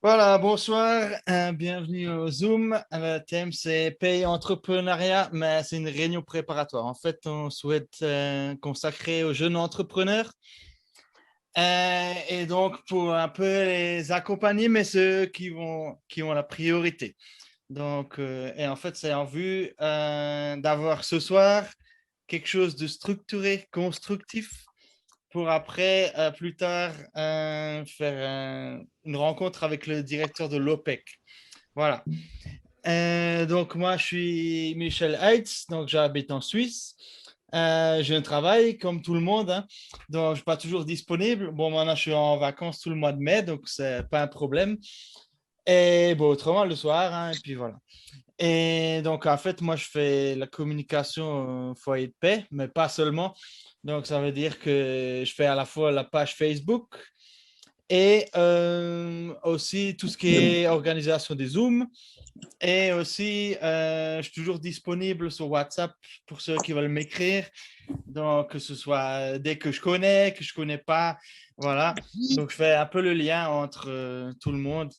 Voilà, bonsoir, bienvenue au Zoom. Le thème, c'est paye entrepreneuriat, mais c'est une réunion préparatoire. En fait, on souhaite consacrer aux jeunes entrepreneurs et donc pour un peu les accompagner, mais ceux qui ont la priorité. Donc, et en fait, c'est en vue d'avoir ce soir quelque chose de structuré, constructif pour après, plus tard, faire une rencontre avec le directeur de l'OPEC. Voilà. Donc, moi, je suis Michel Heitz, donc j'habite en Suisse. J'ai un travail comme tout le monde, hein, donc je ne suis pas toujours disponible. Bon, maintenant, je suis en vacances tout le mois de mai, donc ce n'est pas un problème. Et bon, autrement, le soir, hein, et puis voilà. Et donc, en fait, moi, je fais la communication au foyer de paix, mais pas seulement. Donc, ça veut dire que je fais à la fois la page Facebook et aussi tout ce qui est organisation des Zooms. Et aussi, je suis toujours disponible sur WhatsApp pour ceux qui veulent m'écrire. Donc, que ce soit dès que je connais pas. Voilà. Donc, je fais un peu le lien entre tout le monde.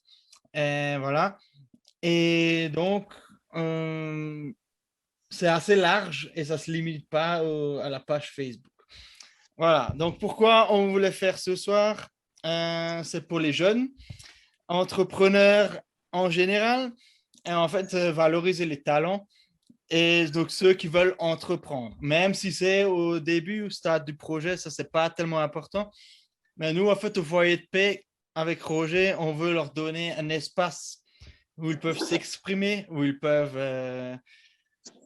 Et voilà. Et donc, euh, c'est assez large et ça ne se limite pas à la page Facebook. Voilà. Donc, pourquoi on voulait faire ce soir? C'est pour les jeunes entrepreneurs en général et en fait valoriser les talents et donc ceux qui veulent entreprendre. Même si c'est au début, au stade du projet, ça, c'est pas tellement important. Mais nous, en fait, au foyer de paix, avec Roger, on veut leur donner un espace où ils peuvent s'exprimer, où ils peuvent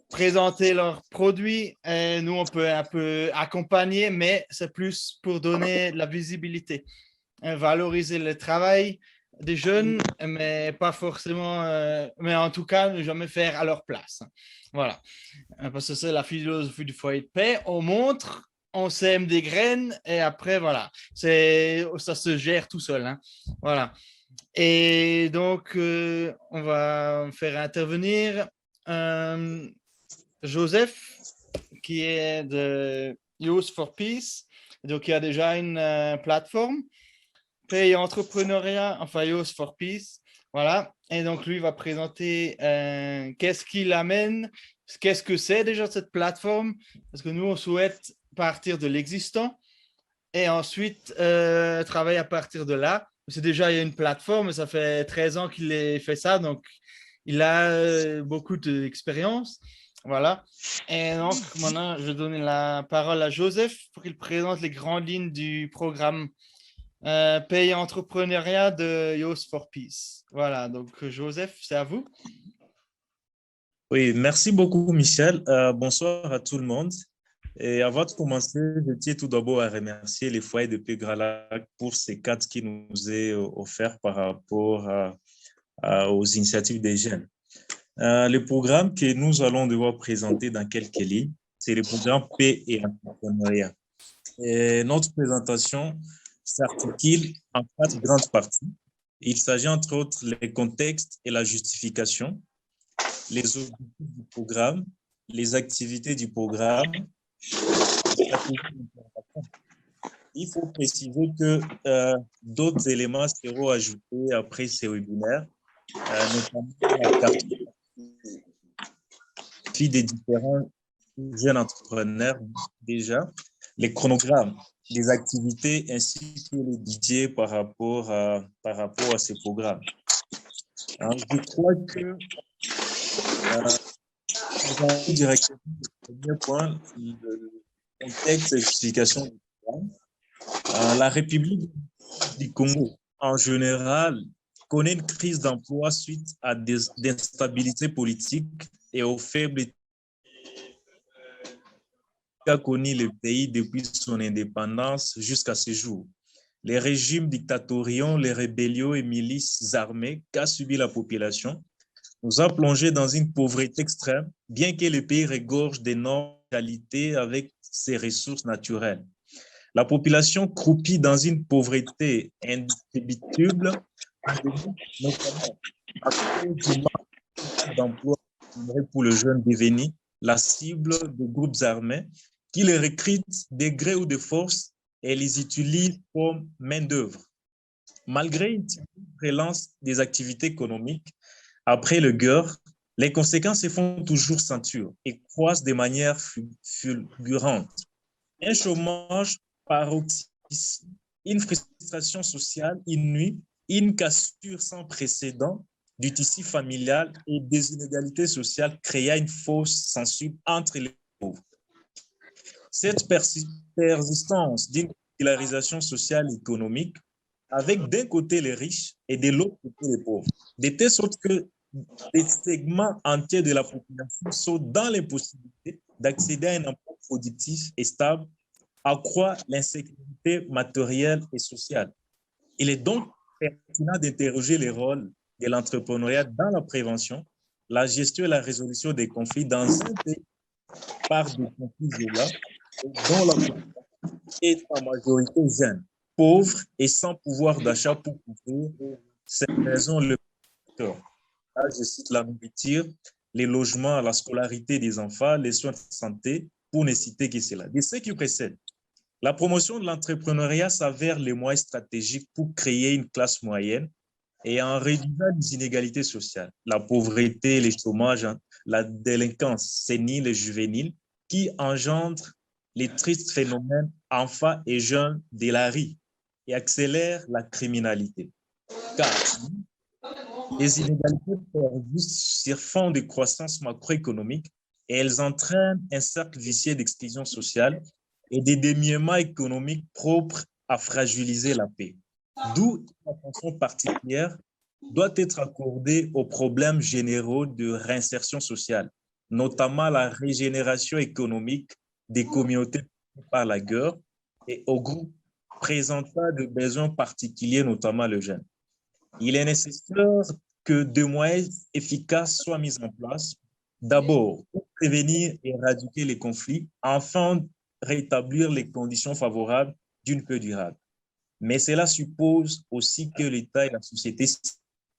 présenter leurs produits. Et nous, on peut un peu accompagner, mais c'est plus pour donner de la visibilité, valoriser le travail des jeunes, mais pas forcément, mais en tout cas, ne jamais faire à leur place. Voilà. Parce que c'est la philosophie du foyer de paix. On montre, on sème des graines et après, voilà, ça se gère tout seul. Hein. Voilà. Et donc, on va faire intervenir euh, Joseph, qui est de Youth for Peace. Donc, il y a déjà une plateforme, Pay Entrepreneuriat, enfin Youth for Peace. Voilà. Et donc, lui va présenter qu'est-ce qu'il amène, qu'est-ce que c'est déjà cette plateforme, parce que nous, on souhaite partir de l'existant et ensuite travailler à partir de là. C'est déjà, il y a une plateforme, ça fait 13 ans qu'il fait ça, donc il a beaucoup d'expérience. Voilà. Et donc, maintenant, je vais donner la parole à Joseph pour qu'il présente les grandes lignes du programme Pays Entrepreneuriat de Youth for Peace. Voilà, donc Joseph, c'est à vous. Oui, merci beaucoup, Michel. Bonsoir à tout le monde. Et avant de commencer, je tiens tout d'abord à remercier les foyers de Pégralac pour ces cadres qui nous est offert par rapport aux initiatives des jeunes. Le programme que nous allons devoir présenter dans quelques lignes, c'est le programme Paix et Entrepreneuriat. Et notre présentation s'articule en quatre grandes parties. Il s'agit entre autres les contextes et la justification, les objectifs du programme, les activités du programme. Il faut préciser que d'autres éléments seront ajoutés après ces webinaires, notamment la cartographie des différents jeunes entrepreneurs déjà, les chronogrammes des activités ainsi que les budgets par rapport à ces programmes. Alors, je crois que nous allons directement au premier point, le contexte et justification du programme. La République du Congo, en général, connaît une crise d'emploi suite à des instabilités politiques et aux faibles qu'a connu le pays depuis son indépendance jusqu'à ce jour. Les régimes dictatoriaux, les rébellions et milices armées qu'a subi la population nous a plongé dans une pauvreté extrême, bien que le pays regorge d'énormes qualités avec ses ressources naturelles. La population croupit dans une pauvreté indescriptible, notamment à cause du manque d'emploi pour le jeune devenir la cible de groupes armés qui les recrutent de gré ou de force et les utilisent comme main-d'œuvre. Malgré une timide relance des activités économiques, après le GER, les conséquences se font toujours ceinture et croissent de manière fulgurante. Un chômage paroxysme, une frustration sociale inouïe, une cassure sans précédent du tissu familial et des inégalités sociales créa une fausse censure entre les pauvres. Cette persistance d'une polarisation sociale et économique avec d'un côté les riches et de l'autre côté les pauvres, de telle sorte que des segments entiers de la population sont dans l'impossibilité d'accéder à un emploi productif et stable, accroît l'insécurité matérielle et sociale. Il est donc pertinent d'interroger les rôles de l'entrepreneuriat dans la prévention, la gestion et la résolution des conflits dans un pays par des conflits violents dont la population est en majorité jeune, pauvre et sans pouvoir d'achat pour couvrir ces raisons le facteur. Là, je cite la nourriture, les logements, la scolarité des enfants, les soins de santé, pour ne citer que cela. De ce qui précède, la promotion de l'entrepreneuriat s'avère le moyen stratégique pour créer une classe moyenne et en réduisant les inégalités sociales, la pauvreté, les chômages, la délinquance sénile et juvénile qui engendrent les tristes phénomènes enfants et jeunes de la rue et accélèrent la criminalité. Car les inégalités persistent sur fond de croissance macroéconomique et elles entraînent un cercle vicieux d'exclusion sociale et des démiements économiques propres à fragiliser la paix. D'où une attention particulière doit être accordée aux problèmes généraux de réinsertion sociale, notamment la régénération économique des communautés par la guerre et aux groupes présentant des besoins particuliers, notamment le jeune. Il est nécessaire que des moyens efficaces soient mis en place, d'abord pour prévenir et éradiquer les conflits, enfin rétablir les conditions favorables d'une paix durable. Mais cela suppose aussi que l'État et la société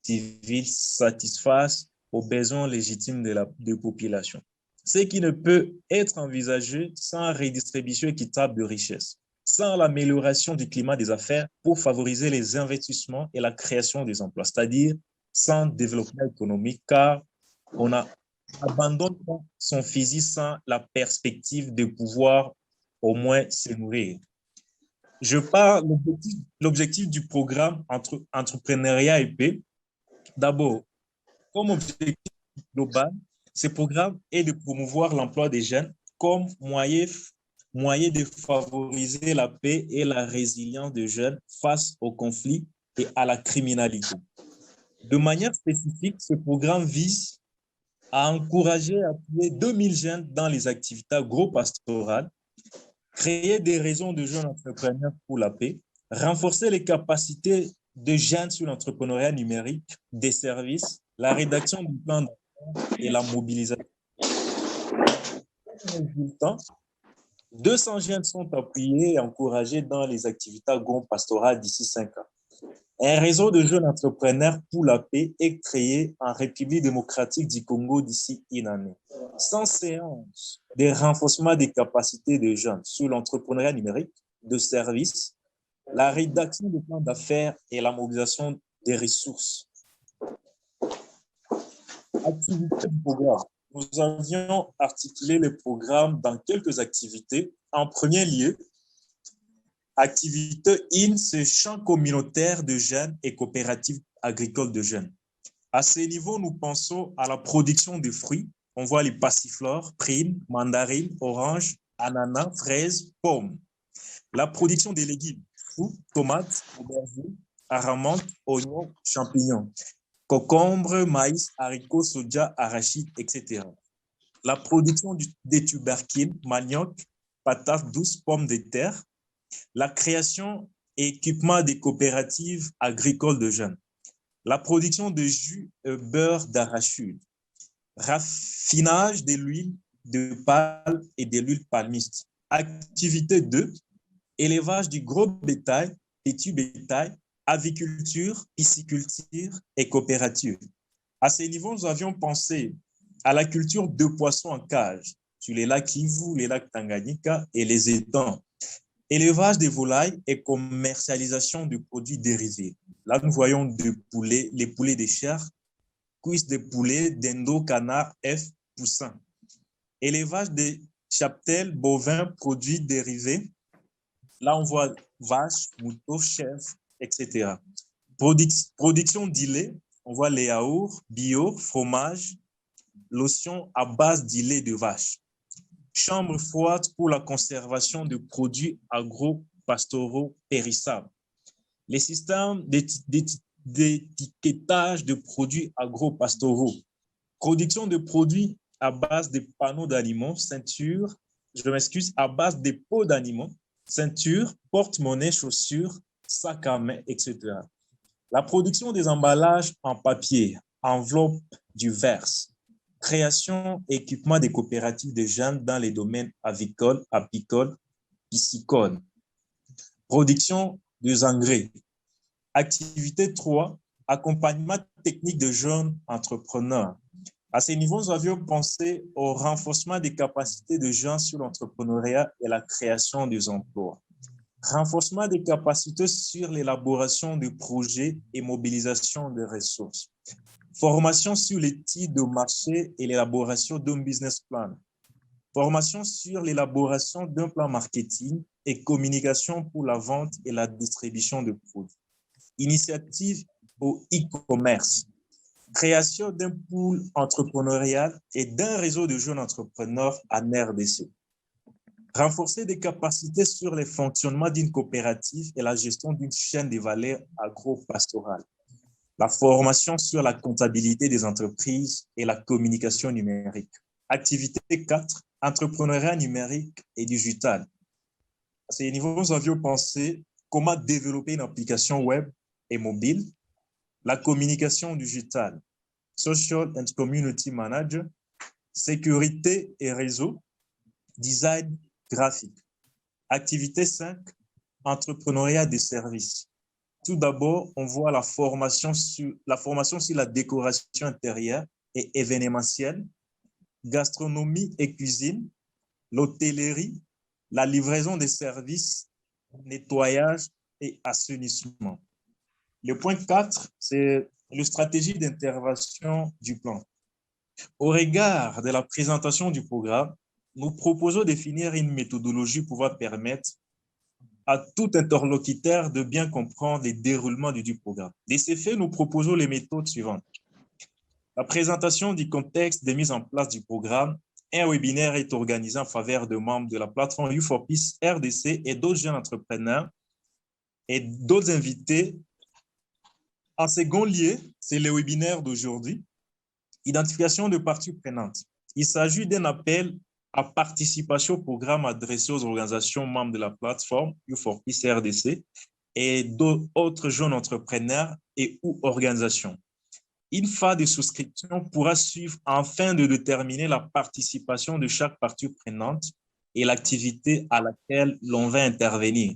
civile satisfassent aux besoins légitimes de la population. Ce qui ne peut être envisagé sans redistribution équitable de richesses, sans l'amélioration du climat des affaires pour favoriser les investissements et la création des emplois, c'est-à-dire sans développement économique, car on abandonne son physique sans la perspective de pouvoir au moins se nourrir. Je parle de l'objectif du programme Entrepreneuriat et Paix. D'abord, comme objectif global, ce programme est de promouvoir l'emploi des jeunes comme moyen de favoriser la paix et la résilience des jeunes face aux conflits et à la criminalité. De manière spécifique, ce programme vise à encourager et appuyer 2000 jeunes dans les activités agro-pastorales, créer des réseaux de jeunes entrepreneurs pour la paix, renforcer les capacités de jeunes sur l'entrepreneuriat numérique, des services, la rédaction du plan d'affaires et la mobilisation. Résultat, 200 jeunes sont appuyés et encouragés dans les activités agro-pastorales d'ici 5 ans. Un réseau de jeunes entrepreneurs pour la paix est créé en République démocratique du Congo d'ici une année. 100 séances de renforcement des capacités des jeunes sur l'entrepreneuriat numérique, de services, la rédaction du plan d'affaires et la mobilisation des ressources. Activité du programme. Nous avions articulé le programme dans quelques activités. En premier lieu, activité 1, c'est champ communautaire de jeunes et coopératives agricoles de jeunes. À ce niveau, nous pensons à la production de fruits. On voit les passiflores, primes, mandarines, oranges, ananas, fraises, pommes. La production des légumes, choux, tomates, aubergines, amandes, oignons, champignons, concombres, maïs, haricots, soja, arachides, etc. La production des tubercules, manioc, patates douces, pommes de terre. La création et équipement des coopératives agricoles de jeunes. La production de jus et beurre d'arachide. Raffinage de l'huile de palme et de l'huile palmiste. Activité 2, élevage du gros bétail, petit bétail, aviculture, pisciculture et coopérative. À ce niveau, nous avions pensé à la culture de poissons en cage sur les lacs Kivu, les lacs Tanganyika et les étangs. Élevage des volailles et commercialisation de produits dérivés. Là, nous voyons les poulets de chair, cuisses de poulet, dendo, canard, œufs, poussins. Élevage des cheptels, bovins, produits dérivés. Là, on voit vaches, moutons, chèvres, etc. Production d'îlets, on voit les yaourts, bio, fromage, lotion à base d'îlets de vache. Chambre froide pour la conservation de produits agro-pastoraux périssables. Les systèmes d'étiquetage de produits agro-pastoraux. Production de produits à base de panneaux d'animaux, ceinture, je m'excuse, à base de peaux d'animaux, ceinture, porte-monnaie, chaussures, sac à main, etc. La production des emballages en papier, enveloppes diverses. Création et équipement des coopératives de jeunes dans les domaines avicoles, apicoles, piscicoles. Production des engrais. Activité 3, accompagnement technique de jeunes entrepreneurs. À ce niveau, nous avions pensé au renforcement des capacités de jeunes sur l'entrepreneuriat et la création des emplois. Renforcement des capacités sur l'élaboration de projets et mobilisation de ressources. Formation sur l'étude de marché et l'élaboration d'un business plan. Formation sur l'élaboration d'un plan marketing et communication pour la vente et la distribution de produits. Initiative au e-commerce. Création d'un pool entrepreneurial et d'un réseau de jeunes entrepreneurs en RDC. Renforcer des capacités sur le fonctionnement d'une coopérative et la gestion d'une chaîne de valeur agro-pastorale. La formation sur la comptabilité des entreprises et la communication numérique. Activité 4, entrepreneuriat numérique et digital. À ce niveau, nous avions pensé comment développer une application web et mobile, la communication digitale, social and community manager, sécurité et réseau, design graphique. Activité 5, entrepreneuriat des services. Tout d'abord, on voit la formation sur la décoration intérieure et événementielle, gastronomie et cuisine, l'hôtellerie, la livraison des services, nettoyage et assainissement. Le point 4, c'est la stratégie d'intervention du plan. Au regard de la présentation du programme, nous proposons de définir une méthodologie pouvant permettre à tout interlocuteur de bien comprendre le déroulement du programme. De ce fait, nous proposons les méthodes suivantes. La présentation du contexte de mise en place du programme. Un webinaire est organisé en faveur de membres de la plateforme U4Peace RDC et d'autres jeunes entrepreneurs et d'autres invités. En second lieu, c'est le webinaire d'aujourd'hui. Identification de parties prenantes. Il s'agit d'un appel à participation au programme adressé aux organisations membres de la plateforme U4Peace RDC et d'autres jeunes entrepreneurs et ou organisations. Une phase de souscription pourra suivre afin de déterminer la participation de chaque partie prenante et l'activité à laquelle l'on va intervenir.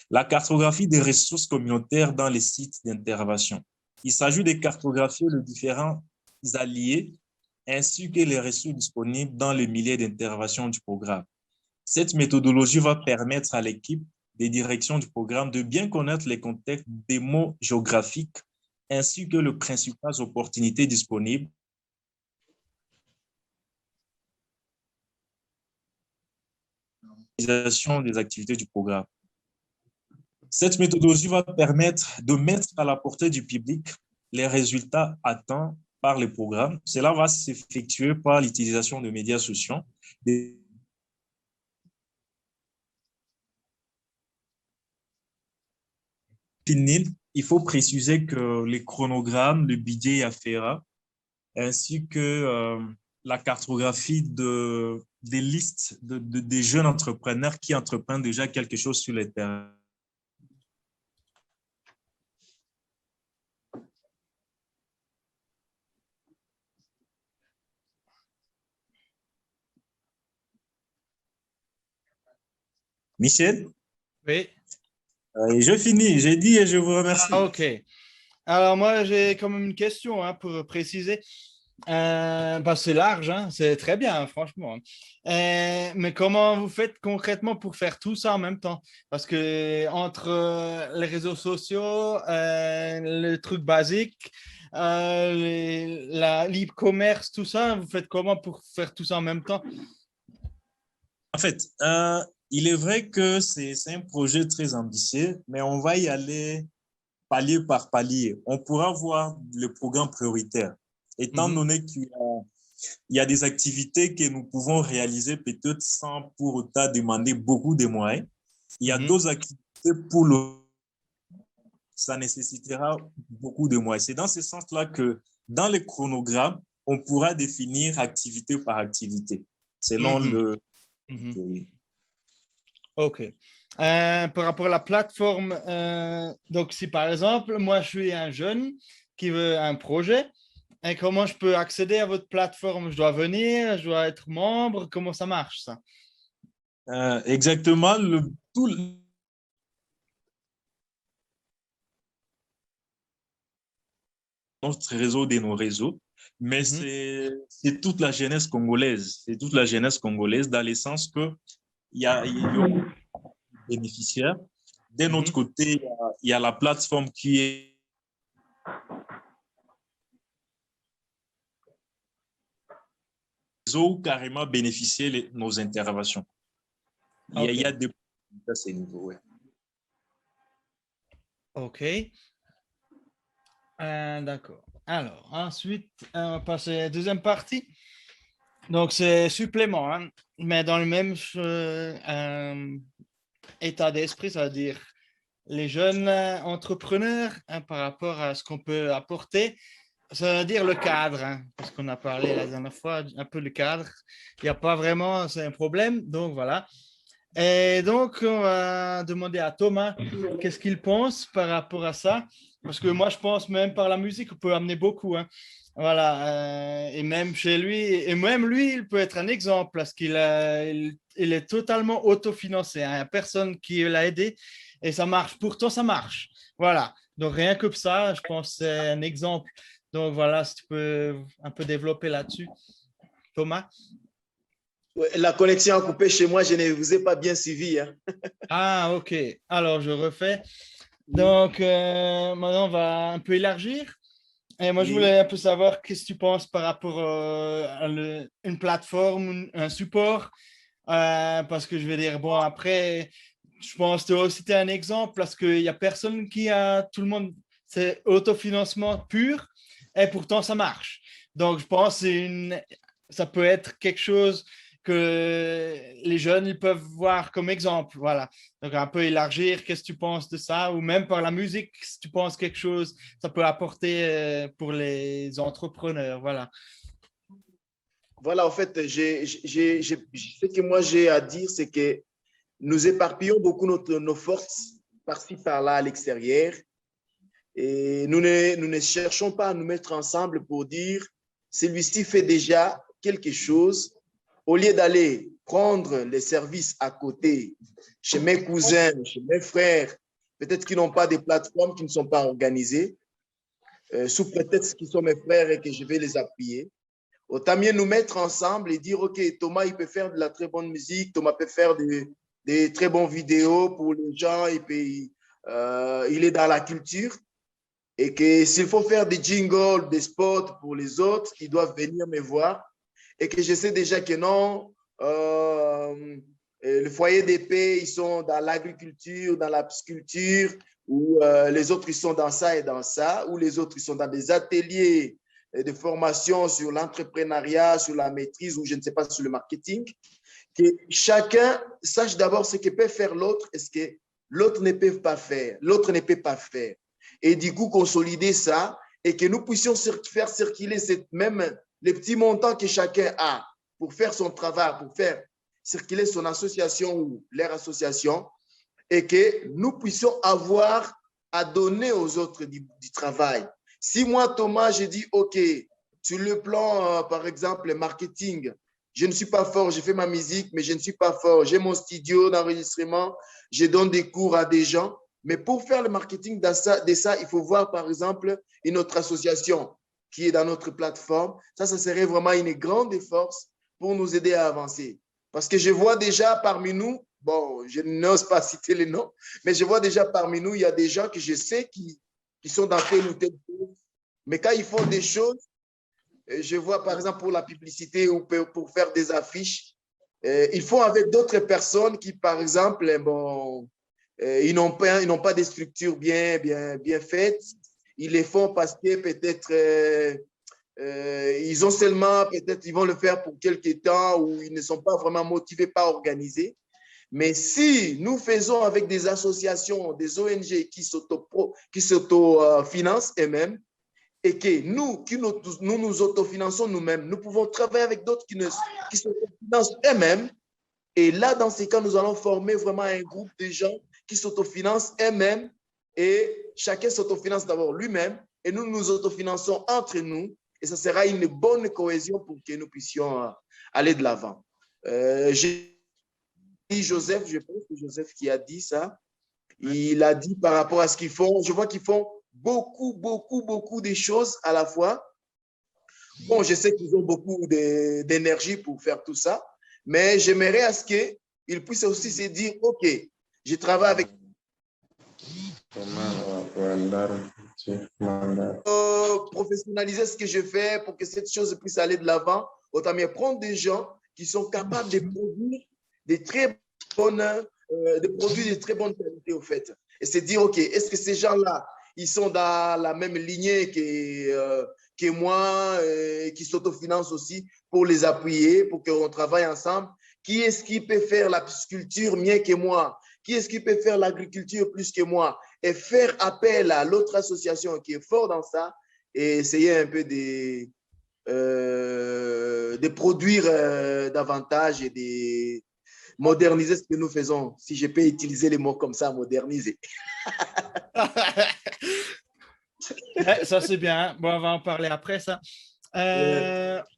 La cartographie des ressources communautaires dans les sites d'intervention. Il s'agit de cartographier les différents alliés ainsi que les ressources disponibles dans le milieu d'intervention du programme. Cette méthodologie va permettre à l'équipe de direction du programme de bien connaître les contextes démo-géographiques ainsi que les principales opportunités disponibles des activités du programme. Cette méthodologie va permettre de mettre à la portée du public les résultats atteints par le programme. Cela va s'effectuer par l'utilisation de médias sociaux. Il faut préciser que les chronogrammes, le budget afférent, ainsi que la cartographie des listes des jeunes entrepreneurs qui entreprennent déjà quelque chose sur le terrain. Michel? Oui. Je finis, j'ai dit et je vous remercie. Ah, OK. Alors, moi, j'ai quand même une question pour préciser. Bah, c'est large, hein, c'est très bien, franchement. Mais comment vous faites concrètement pour faire tout ça en même temps? Parce que entre les réseaux sociaux, le truc basique, l'e-commerce, tout ça, vous faites comment pour faire tout ça en même temps? En fait, il est vrai que c'est un projet très ambitieux, mais on va y aller palier par palier. On pourra voir le programme prioritaire, étant Mhm, donné qu'il y a des activités que nous pouvons réaliser peut-être sans pour autant demander beaucoup de moyens. Il y a mhm. d'autres activités pour le ça nécessitera beaucoup de moyens. C'est dans ce sens-là que dans le chronogramme, on pourra définir activité par activité, selon Mhm, le... mhm. Oui. OK. Par rapport à la plateforme, donc si par exemple, moi je suis un jeune qui veut un projet, et comment je peux accéder à votre plateforme? Je dois venir, je dois être membre, comment ça marche ça? Exactement, tout notre réseau de nos réseaux, mais Mhm, c'est toute la jeunesse congolaise. C'est toute la jeunesse congolaise dans le sens que il y aura des bénéficiaires. D'un autre mhm. côté, il y a la plateforme qui est réseau carrément bénéficier nos interventions. Il y OK, a des à ces niveaux. Ouais. OK. D'accord. Alors, ensuite, on va passer à la deuxième partie. Donc, c'est supplément, hein, mais dans le même état d'esprit, c'est-à-dire les jeunes entrepreneurs hein, par rapport à ce qu'on peut apporter. Ça veut dire le cadre, hein, parce qu'on a parlé la dernière fois un peu du cadre. Il n'y a pas vraiment, c'est un problème. Donc voilà. Et donc, on va demander à Thomas qu'est-ce qu'il pense par rapport à ça. Parce que moi, je pense même par la musique, on peut amener beaucoup. Hein. Voilà. Et même chez lui, et même lui, il peut être un exemple parce il est totalement autofinancé. Hein. Il n'y a personne qui l'a aidé et ça marche. Pourtant, ça marche. Voilà. Donc, rien que ça, je pense que c'est un exemple. Donc, voilà, si tu peux un peu développer là-dessus. Thomas? Ouais, la connexion a coupé chez moi, je ne vous ai pas bien suivi. Hein. Ah, ok. Alors, je refais. Donc, maintenant, on va un peu élargir. Et moi, je voulais Oui. un peu savoir qu'est-ce que tu penses par rapport à une plateforme, un support. Parce que je vais dire, bon, après, je pense que tu as citer un exemple parce qu'il n'y a personne qui a, tout le monde, c'est autofinancement pur et pourtant ça marche. Donc, je pense que ça peut être quelque chose que les jeunes ils peuvent voir comme exemple. Voilà. Donc, un peu élargir, qu'est-ce que tu penses de ça? Ou même par la musique, si tu penses quelque chose, ça peut apporter pour les entrepreneurs. Voilà. Voilà, en fait, ce que moi j'ai à dire, c'est que nous éparpillons beaucoup nos forces par-ci, par-là à l'extérieur. Et nous ne cherchons pas à nous mettre ensemble pour dire, celui-ci fait déjà quelque chose. Au lieu d'aller prendre les services à côté, chez mes cousins, chez mes frères, peut-être qui n'ont pas des plateformes, qui ne sont pas organisées, sous prétexte qu'ils sont mes frères et que je vais les appuyer. Autant mieux nous mettre ensemble et dire, OK, Thomas, il peut faire de la très bonne musique, Thomas peut faire des très bonnes vidéos pour les gens, et puis il est dans la culture. Et que s'il faut faire des jingles, des spots pour les autres, ils doivent venir me voir. Et que je sais déjà que non, le foyer d'épée, ils sont dans l'agriculture, dans la pisciculture, ou les autres, ils sont dans ça et dans ça, ou les autres, ils sont dans des ateliers de formation sur l'entrepreneuriat, sur la maîtrise, ou je ne sais pas, sur le marketing. Que chacun sache d'abord ce que peut faire l'autre et ce que l'autre ne peut pas faire. L'autre ne peut pas faire. Et du coup, consolider ça et que nous puissions faire circuler même les petits montants que chacun a pour faire son travail, pour faire circuler son association ou leur association et que nous puissions avoir à donner aux autres du travail. Si moi, Thomas, je dis, OK, sur le plan, par exemple, marketing, je ne suis pas fort, je fais ma musique, mais je ne suis pas fort. J'ai mon studio d'enregistrement, je donne des cours à des gens. Mais pour faire le marketing de ça, il faut voir, par exemple, une autre association qui est dans notre plateforme. Ça serait vraiment une grande force pour nous aider à avancer. Parce que je vois déjà parmi nous, bon, je n'ose pas citer les noms, mais je vois déjà parmi nous, il y a des gens que je sais qui sont dans telle ou telle chose. Mais quand ils font des choses, je vois par exemple pour la publicité ou pour faire des affiches, ils font avec d'autres personnes qui, par exemple, bon, ils n'ont pas des structures bien faites. Ils les font parce que peut-être ils ont seulement, peut-être ils vont le faire pour quelques temps ou ils ne sont pas vraiment motivés, pas organisés. Mais si nous faisons avec des associations, des ONG qui s'auto-financent eux-mêmes, et que nous nous autofinançons nous-mêmes, nous pouvons travailler avec d'autres qui s'autofinancent eux-mêmes. Et là, dans ces cas, nous allons former vraiment un groupe de gens qui s'autofinancent eux-mêmes et chacun s'autofinance d'abord lui-même et nous nous autofinançons entre nous et ça sera une bonne cohésion pour que nous puissions aller de l'avant. J'ai dit Joseph, je pense que Joseph qui a dit ça, il a dit par rapport à ce qu'ils font, je vois qu'ils font beaucoup de choses à la fois. Bon, je sais qu'ils ont beaucoup d'énergie pour faire tout ça, mais j'aimerais à ce qu'ils puissent aussi se dire, OK, je travaille avec professionnaliser ce que je fais pour que cette chose puisse aller de l'avant. Autant mieux prendre des gens qui sont capables de produire des produits de très bonne qualité, au fait. Et se dire, OK, est-ce que ces gens-là, ils sont dans la même lignée que moi, qui s'autofinancent aussi pour les appuyer, pour qu'on travaille ensemble? Qui est-ce qui peut faire la pisciculture mieux que moi? Qui est-ce qui peut faire l'agriculture plus que moi? Et faire appel à l'autre association qui est fort dans ça et essayer un peu de produire davantage et de moderniser ce que nous faisons. Si je peux utiliser les mots comme ça, moderniser. Ça, c'est bien. Bon, on va en parler après, ça.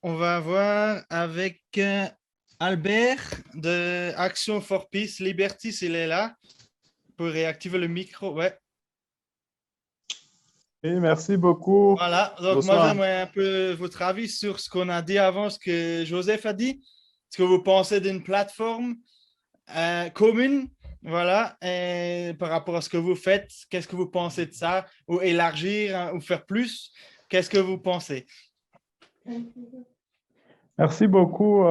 On va voir avec Albert de Action for Peace. Liberty, s'il est là, pour réactiver le micro. Ouais. Oui, merci beaucoup. Voilà. Donc, Bonsoir. moi, j'aimerais un peu votre avis sur ce qu'on a dit avant, ce que Joseph a dit. Ce que vous pensez d'une plateforme commune, voilà, et par rapport à ce que vous faites, qu'est-ce que vous pensez de ça? Ou élargir, hein, ou faire plus? Qu'est-ce que vous pensez? Merci beaucoup.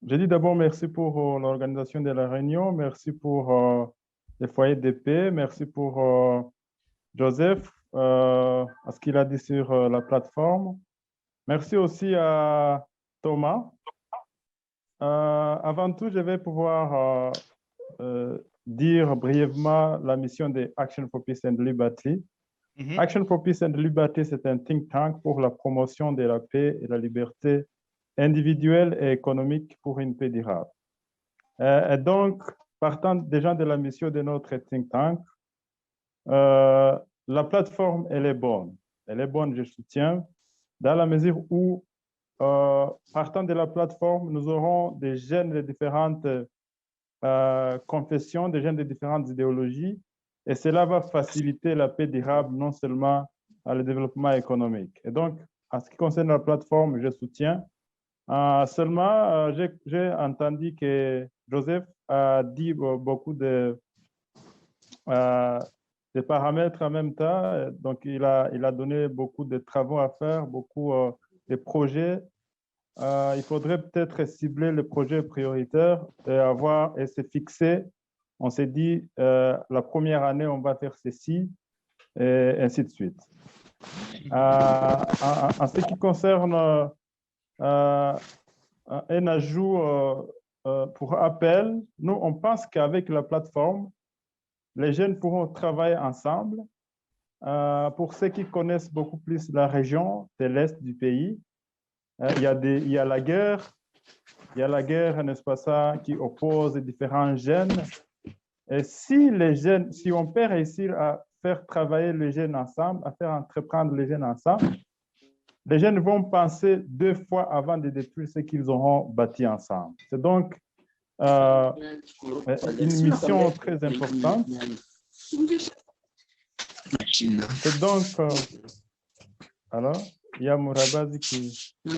Je dis d'abord merci pour l'organisation de la réunion, merci pour les foyers de paix, merci pour Joseph, à ce qu'il a dit sur la plateforme. Merci aussi à Thomas. Avant tout, je vais pouvoir dire brièvement la mission de Action for Peace and Liberty. Action for Peace and Liberty, c'est un think tank pour la promotion de la paix et la liberté individuelle et économique pour une paix durable. Et donc, partant déjà de la mission de notre think tank, la plateforme, elle est bonne. Elle est bonne, je soutiens, dans la mesure où, partant de la plateforme, nous aurons des jeunes de différentes confessions, des jeunes de différentes idéologies, et cela va faciliter la paix durable, non seulement le développement économique. Et donc, en ce qui concerne la plateforme, je soutiens. Seulement, j'ai entendu que Joseph a dit beaucoup de paramètres en même temps. Donc, il a donné beaucoup de travaux à faire, beaucoup de projets. Il faudrait peut-être cibler les projets prioritaires et se fixer. On s'est dit, la première année, on va faire ceci, et ainsi de suite. En ce qui concerne un ajout pour appel, nous, on pense qu'avec la plateforme, les jeunes pourront travailler ensemble. Pour ceux qui connaissent beaucoup plus la région de l'Est du pays, il y a la guerre, n'est-ce pas ça, qui oppose différents jeunes. Et si on peut réussir à faire travailler les jeunes ensemble, à faire entreprendre les jeunes ensemble, les jeunes vont penser 2 fois avant de détruire ce qu'ils auront bâti ensemble. C'est donc une mission très importante. C'est donc Alors, il y a Mourabazi qui... OK.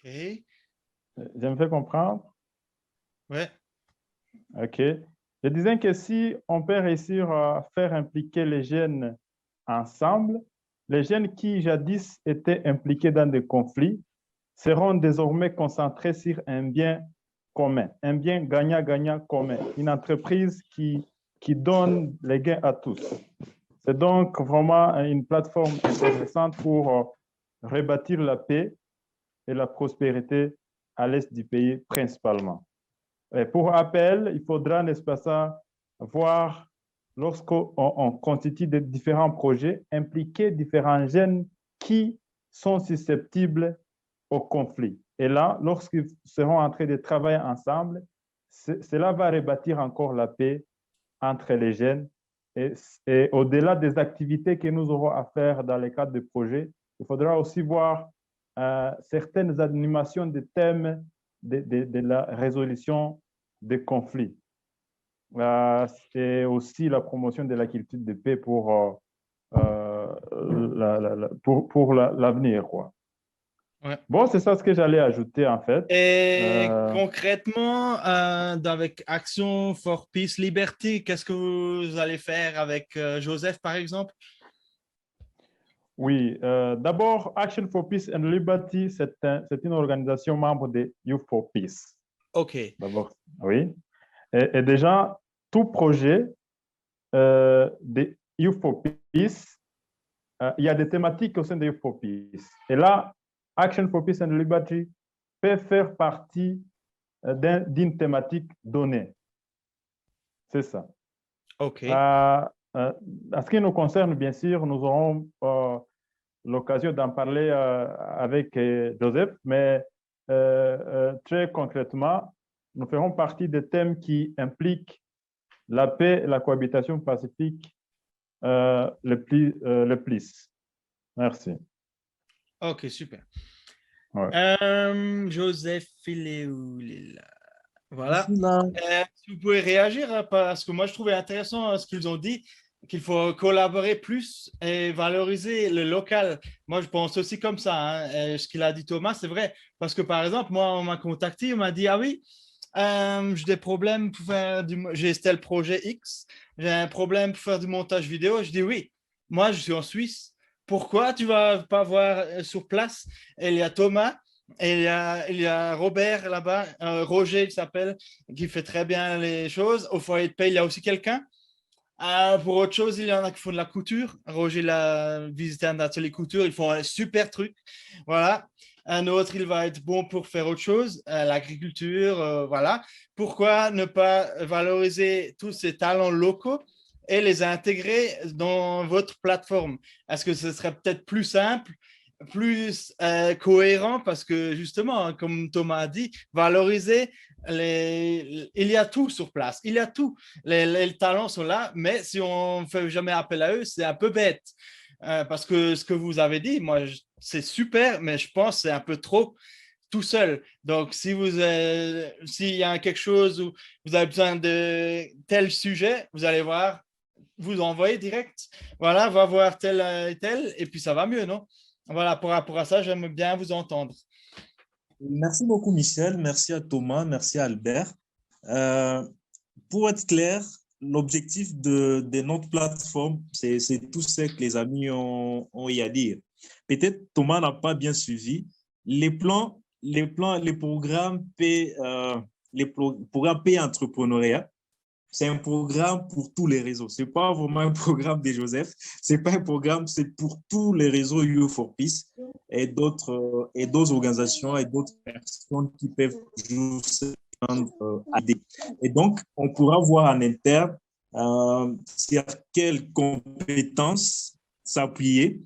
Je me fais comprendre? Ouais. OK. Je disais que si on peut réussir à faire impliquer les jeunes ensemble, les jeunes qui jadis étaient impliqués dans des conflits seront désormais concentrés sur un bien commun, un bien gagnant-gagnant commun, une entreprise qui donne les gains à tous. C'est donc vraiment une plateforme intéressante pour rebâtir la paix et la prospérité à l'est du pays principalement. Et pour rappel, il faudra, n'est-ce pas ça, voir lorsqu'on constitue de différents projets, impliquer différents jeunes qui sont susceptibles au conflit. Et là, lorsqu'ils seront en train de travailler ensemble, cela va rebâtir encore la paix entre les jeunes. Et au-delà des activités que nous aurons à faire dans le cadre de projets, il faudra aussi voir certaines animations de thèmes de la résolution des conflits. Et aussi la promotion de la culture de paix pour l'avenir, quoi. Ouais. Bon, c'est ça ce que j'allais ajouter en fait. Et concrètement, avec Action for Peace Liberty, qu'est-ce que vous allez faire avec Joseph, par exemple? Oui, d'abord, Action for Peace and Liberty, c'est une organisation membre de Youth for Peace. OK. D'abord, oui. Et déjà, tout projet de Youth for Peace, il y a des thématiques au sein de Youth for Peace. Et là, Action for Peace and Liberty peut faire partie d'une thématique donnée. C'est ça. OK. En ce qui nous concerne, bien sûr, nous aurons l'occasion d'en parler avec Joseph, mais très concrètement, nous ferons partie des thèmes qui impliquent la paix et la cohabitation pacifique le plus. Merci. OK, super. Ouais. Joseph, il est où? Il est là. Voilà. Là. Si vous pouvez réagir, hein, parce que moi, je trouvais intéressant ce qu'ils ont dit, qu'il faut collaborer plus et valoriser le local. Moi, je pense aussi comme ça. Hein, ce qu'il a dit Thomas, c'est vrai. Parce que, par exemple, moi, on m'a contacté, on m'a dit, ah oui, j'ai des problèmes pour faire j'ai tel projet X, j'ai un problème pour faire du montage vidéo. Je dis oui, moi, je suis en Suisse. Pourquoi tu vas pas voir sur place? Et il y a Thomas. Et il y a Robert là-bas, Roger il s'appelle, qui fait très bien les choses. Au foyer de paix, il y a aussi quelqu'un. Pour autre chose, il y en a qui font de la couture. Roger l'a visité un atelier couture, ils font un super truc. Voilà. Un autre, il va être bon pour faire autre chose, l'agriculture, voilà. Pourquoi ne pas valoriser tous ces talents locaux et les intégrer dans votre plateforme? Est-ce que ce serait peut-être plus simple, plus cohérent parce que justement, comme Thomas a dit, valoriser il y a tout sur place, il y a tout. Les talents sont là, mais si on ne fait jamais appel à eux, c'est un peu bête. Parce que ce que vous avez dit, moi, c'est super, mais je pense que c'est un peu trop tout seul. Donc, si s'il y a quelque chose où vous avez besoin de tel sujet, vous allez voir, vous envoyez direct. Voilà, va voir tel et tel, et puis ça va mieux, non? Voilà, par rapport à ça, j'aime bien vous entendre. Merci beaucoup, Michel. Merci à Thomas. Merci à Albert. Pour être clair, l'objectif de notre plateforme, c'est tout ce que les amis ont y à dire. Peut-être Thomas n'a pas bien suivi. Les programmes P entrepreneuriat, c'est un programme pour tous les réseaux. Ce n'est pas vraiment un programme de Joseph. Ce n'est pas un programme, c'est pour tous les réseaux Youth for Peace et d'autres organisations et d'autres personnes qui peuvent juste aider. Et donc, on pourra voir en interne sur quelles compétences s'appuyer,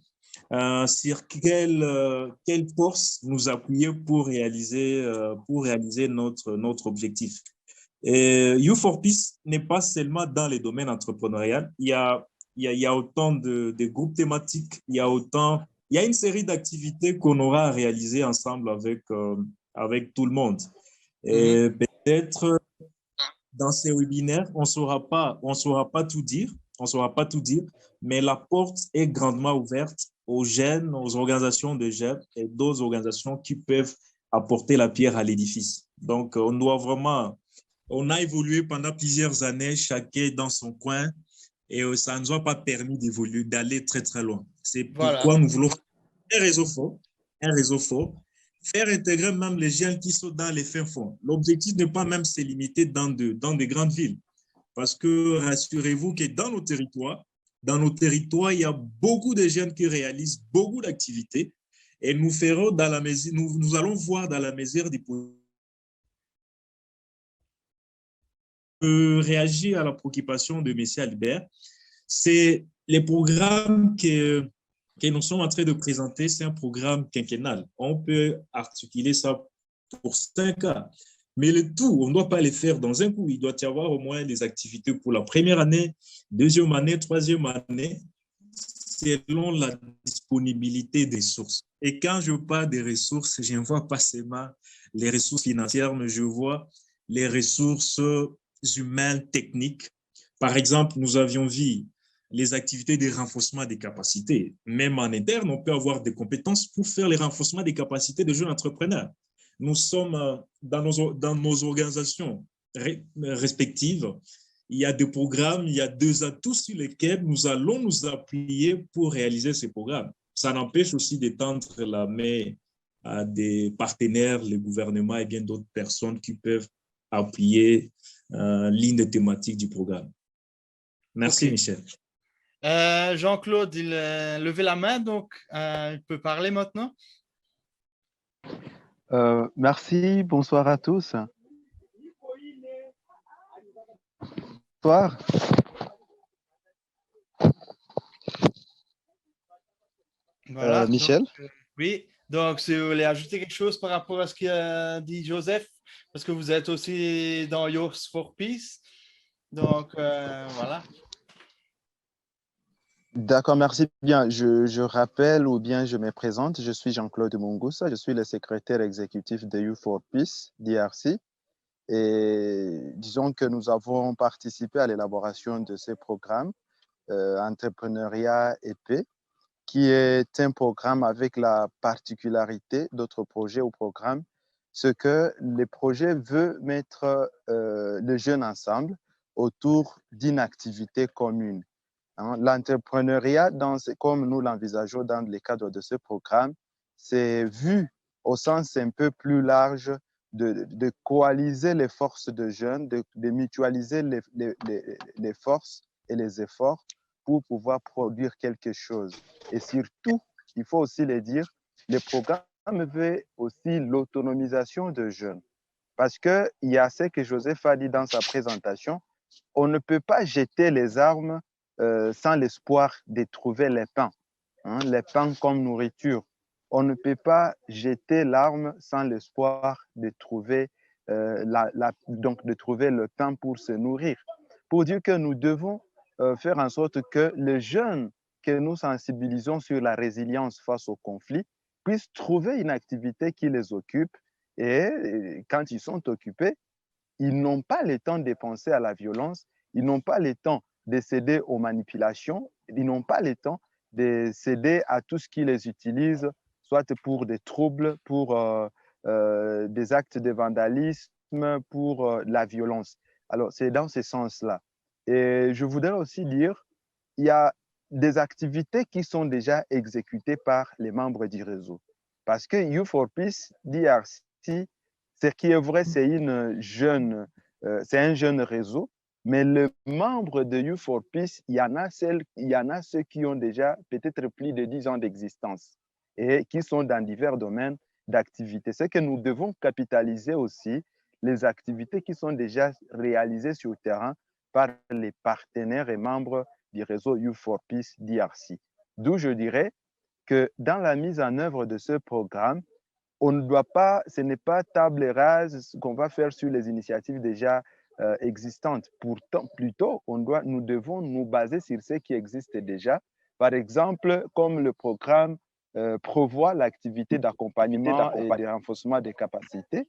sur quelle force nous appuyer pour réaliser notre objectif. Et Youth for Peace n'est pas seulement dans les domaines entrepreneuriaux. Il y a autant de groupes thématiques, il y a une série d'activités qu'on aura à réaliser ensemble avec tout le monde. Et peut-être dans ces webinaires, on saura pas tout dire. on ne saura pas tout dire, mais la porte est grandement ouverte aux jeunes, aux organisations de jeunes et d'autres organisations qui peuvent apporter la pierre à l'édifice. Donc, on doit vraiment, on a évolué pendant plusieurs années, chacun dans son coin, et ça ne nous a pas permis d'évoluer, d'aller très, très loin. C'est Voilà. pourquoi nous voulons un réseau fort, faire intégrer même les jeunes qui sont dans les fins fonds. L'objectif n'est pas même se limiter dans des grandes villes. Parce que rassurez-vous que dans nos territoires, il y a beaucoup de jeunes qui réalisent beaucoup d'activités et nous ferons dans la mesure, nous allons voir dans la mesure du possible réagir à la préoccupation de M. Albert. C'est les programmes que nous sommes en train de présenter, c'est un programme quinquennal. On peut articuler ça pour 5 ans. Mais le tout, on ne doit pas les faire dans un coup. Il doit y avoir au moins des activités pour la première année, deuxième année, troisième année, selon la disponibilité des ressources. Et quand je parle des ressources, je ne vois pas seulement les ressources financières, mais je vois les ressources humaines, techniques. Par exemple, nous avions vu les activités de renforcement des capacités. Même en interne, on peut avoir des compétences pour faire les renforcements des capacités des jeunes entrepreneurs. Nous sommes dans nos organisations respectives. Il y a des programmes, il y a des atouts sur lesquels nous allons nous appuyer pour réaliser ces programmes. Ça n'empêche aussi d'étendre la main à des partenaires, les gouvernements et bien d'autres personnes qui peuvent appuyer ligne thématique du programme. Merci, Okay. Michel. Jean-Claude, il a levé la main, donc il peut parler maintenant. Merci, bonsoir à tous. Bonsoir. Voilà. Michel? Donc, oui, donc si vous voulez ajouter quelque chose par rapport à ce qu'a dit Joseph, parce que vous êtes aussi dans Youth for Peace. Donc, voilà. D'accord, merci bien. Je rappelle ou bien je me présente. Je suis Jean-Claude Mungoussa. Je suis le secrétaire exécutif de Youth for Peace, DRC. Et disons que nous avons participé à l'élaboration de ces programmes, Entrepreneuriat et Paix, qui est un programme avec la particularité d'autres projets ou programmes, ce que les projets veulent mettre les jeunes ensemble autour d'une activité commune. Hein. L'entrepreneuriat, comme nous l'envisageons dans le cadre de ce programme, c'est vu au sens un peu plus large de coaliser les forces de jeunes, de mutualiser les forces et les efforts pour pouvoir produire quelque chose. Et surtout, il faut aussi le dire, le programme veut aussi l'autonomisation de jeunes. Parce qu'il y a ce que Joseph a dit dans sa présentation, on ne peut pas jeter les armes sans l'espoir de trouver les pains, hein, les pains comme nourriture. On ne peut pas jeter l'arme sans l'espoir de trouver, donc de trouver le pain pour se nourrir. Pour dire que nous devons faire en sorte que les jeunes que nous sensibilisons sur la résilience face au conflit puissent trouver une activité qui les occupe et quand ils sont occupés, ils n'ont pas le temps de penser à la violence, ils n'ont pas le temps de céder aux manipulations, ils n'ont pas le temps de céder à tout ce qui les utilise, soit pour des troubles, pour des actes de vandalisme, pour la violence. Alors, c'est dans ce sens-là. Et je voudrais aussi dire, il y a des activités qui sont déjà exécutées par les membres du réseau. Parce que Youth for Peace, DRC, ce qui est vrai, c'est un jeune réseau, mais les membres de Youth for Peace, il y en a ceux qui ont déjà peut-être plus de 10 ans d'existence et qui sont dans divers domaines d'activité. C'est que nous devons capitaliser aussi les activités qui sont déjà réalisées sur le terrain par les partenaires et membres du réseau Youth for Peace DRC. D'où je dirais que dans la mise en œuvre de ce programme, on ne doit pas, ce n'est pas table rase qu'on va faire sur les initiatives déjà existantes. Pourtant, plutôt, nous devons nous baser sur ce qui existe déjà. Par exemple, comme le programme prévoit l'activité d'accompagnement et de renforcement des capacités,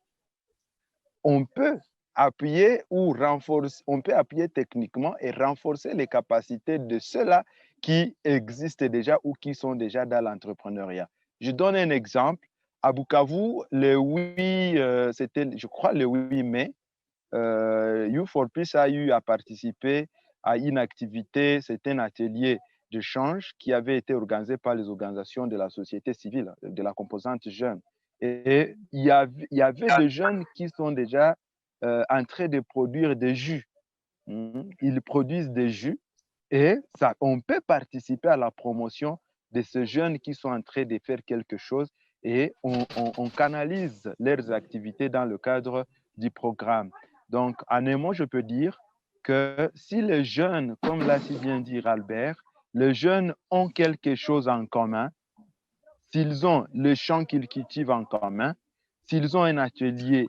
on peut appuyer ou renforcer, on peut appuyer techniquement et renforcer les capacités de ceux-là qui existent déjà ou qui sont déjà dans l'entrepreneuriat. Je donne un exemple. À Bukavu, c'était, je crois, le 8 mai, U4Peace a eu à participer à une activité, c'est un atelier de change qui avait été organisé par les organisations de la société civile, de la composante jeune. Et il y avait des jeunes qui sont déjà en train de produire des jus. Ils produisent des jus et ça, on peut participer à la promotion de ces jeunes qui sont en train de faire quelque chose et on canalise leurs activités dans le cadre du programme. Donc, en un mot, je peux dire que si les jeunes, comme l'a si bien dit Albert, les jeunes ont quelque chose en commun, s'ils ont le champ qu'ils cultivent en commun, s'ils ont un atelier,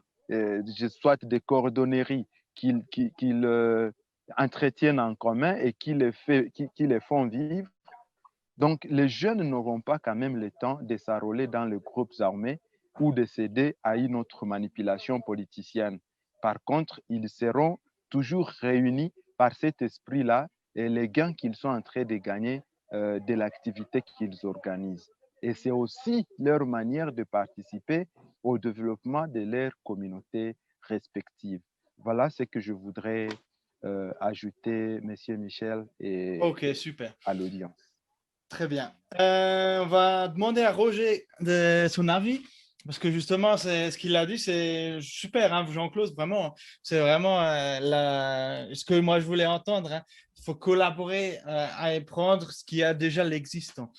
soit de cordonnerie qu'ils entretiennent en commun et qui les font vivre, donc les jeunes n'auront pas quand même le temps de s'enrôler dans les groupes armés ou de céder à une autre manipulation politicienne. Par contre, ils seront toujours réunis par cet esprit-là et les gains qu'ils sont en train de gagner de l'activité qu'ils organisent. Et c'est aussi leur manière de participer au développement de leur communauté respective. Voilà ce que je voudrais ajouter, Monsieur Michel, et Ok, super. à l'audience. Très bien. On va demander à Roger de son avis, parce que justement, ce qu'il a dit, c'est super, hein, Jean-Claude, vraiment. C'est vraiment ce que moi je voulais entendre. Hein. Il faut collaborer à prendre ce qui a déjà l'existant.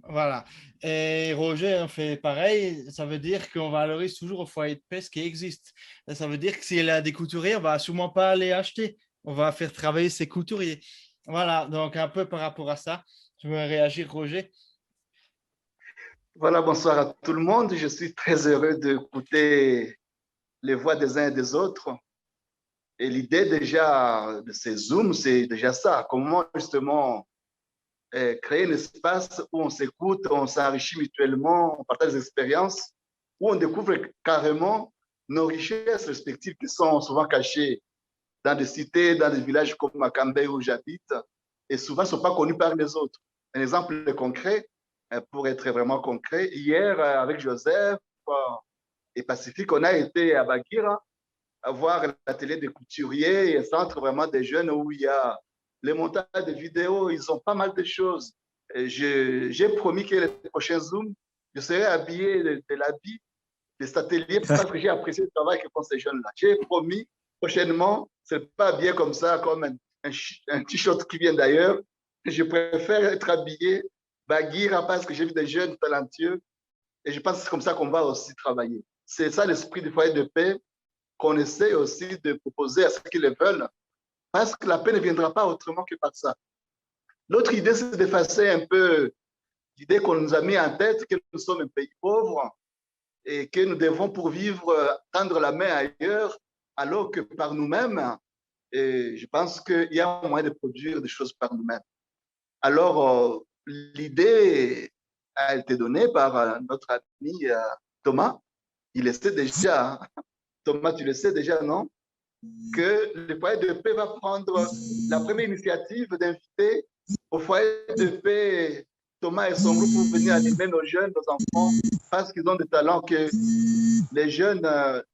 Voilà. Et Roger, on fait pareil. Ça veut dire qu'on valorise toujours au foyer de paix ce qui existe. Ça veut dire que s'il a des couturiers, on va sûrement pas les acheter. On va faire travailler ces couturiers. Voilà. Donc, un peu par rapport à ça. Tu veux réagir, Roger? Voilà, bonsoir à tout le monde. Je suis très heureux d'écouter les voix des uns et des autres. Et l'idée déjà de ces Zooms, c'est déjà ça. Comment justement créer un espace où on s'écoute, on s'enrichit mutuellement, on partage des expériences, où on découvre carrément nos richesses respectives qui sont souvent cachées dans des cités, dans des villages comme Makambe où j'habite, et souvent ne sont pas connus par les autres. Un exemple concret, pour être vraiment concret, hier, avec Joseph et Pacifique, on a été à Bagira, à voir l'atelier des couturiers, un centre vraiment des jeunes où il y a les montages de vidéos, ils ont pas mal de choses. J'ai promis que les prochains Zooms, je serai habillé de l'habit de cet atelier parce que j'ai apprécié le travail que font ces jeunes-là. J'ai promis prochainement, ce n'est pas habillé comme ça, comme un t-shirt qui vient d'ailleurs. Je préfère être habillé Bagira parce que j'ai vu des jeunes talentueux et je pense que c'est comme ça qu'on va aussi travailler. C'est ça l'esprit du foyer de paix qu'on essaie aussi de proposer à ceux qui le veulent parce que la paix ne viendra pas autrement que par ça. L'autre idée, c'est d'effacer un peu l'idée qu'on nous a mis en tête que nous sommes un pays pauvre et que nous devons, pour vivre, tendre la main ailleurs, alors que par nous-mêmes, et je pense qu'il y a un moyen de produire des choses par nous-mêmes. Alors, l'idée a été donnée par notre ami Thomas. Il le sait déjà. Thomas, tu le sais déjà, non? Que le foyer de paix va prendre la première initiative d'inviter au foyer de paix Thomas et son groupe pour venir animer nos jeunes, nos enfants, parce qu'ils ont des talents que les jeunes,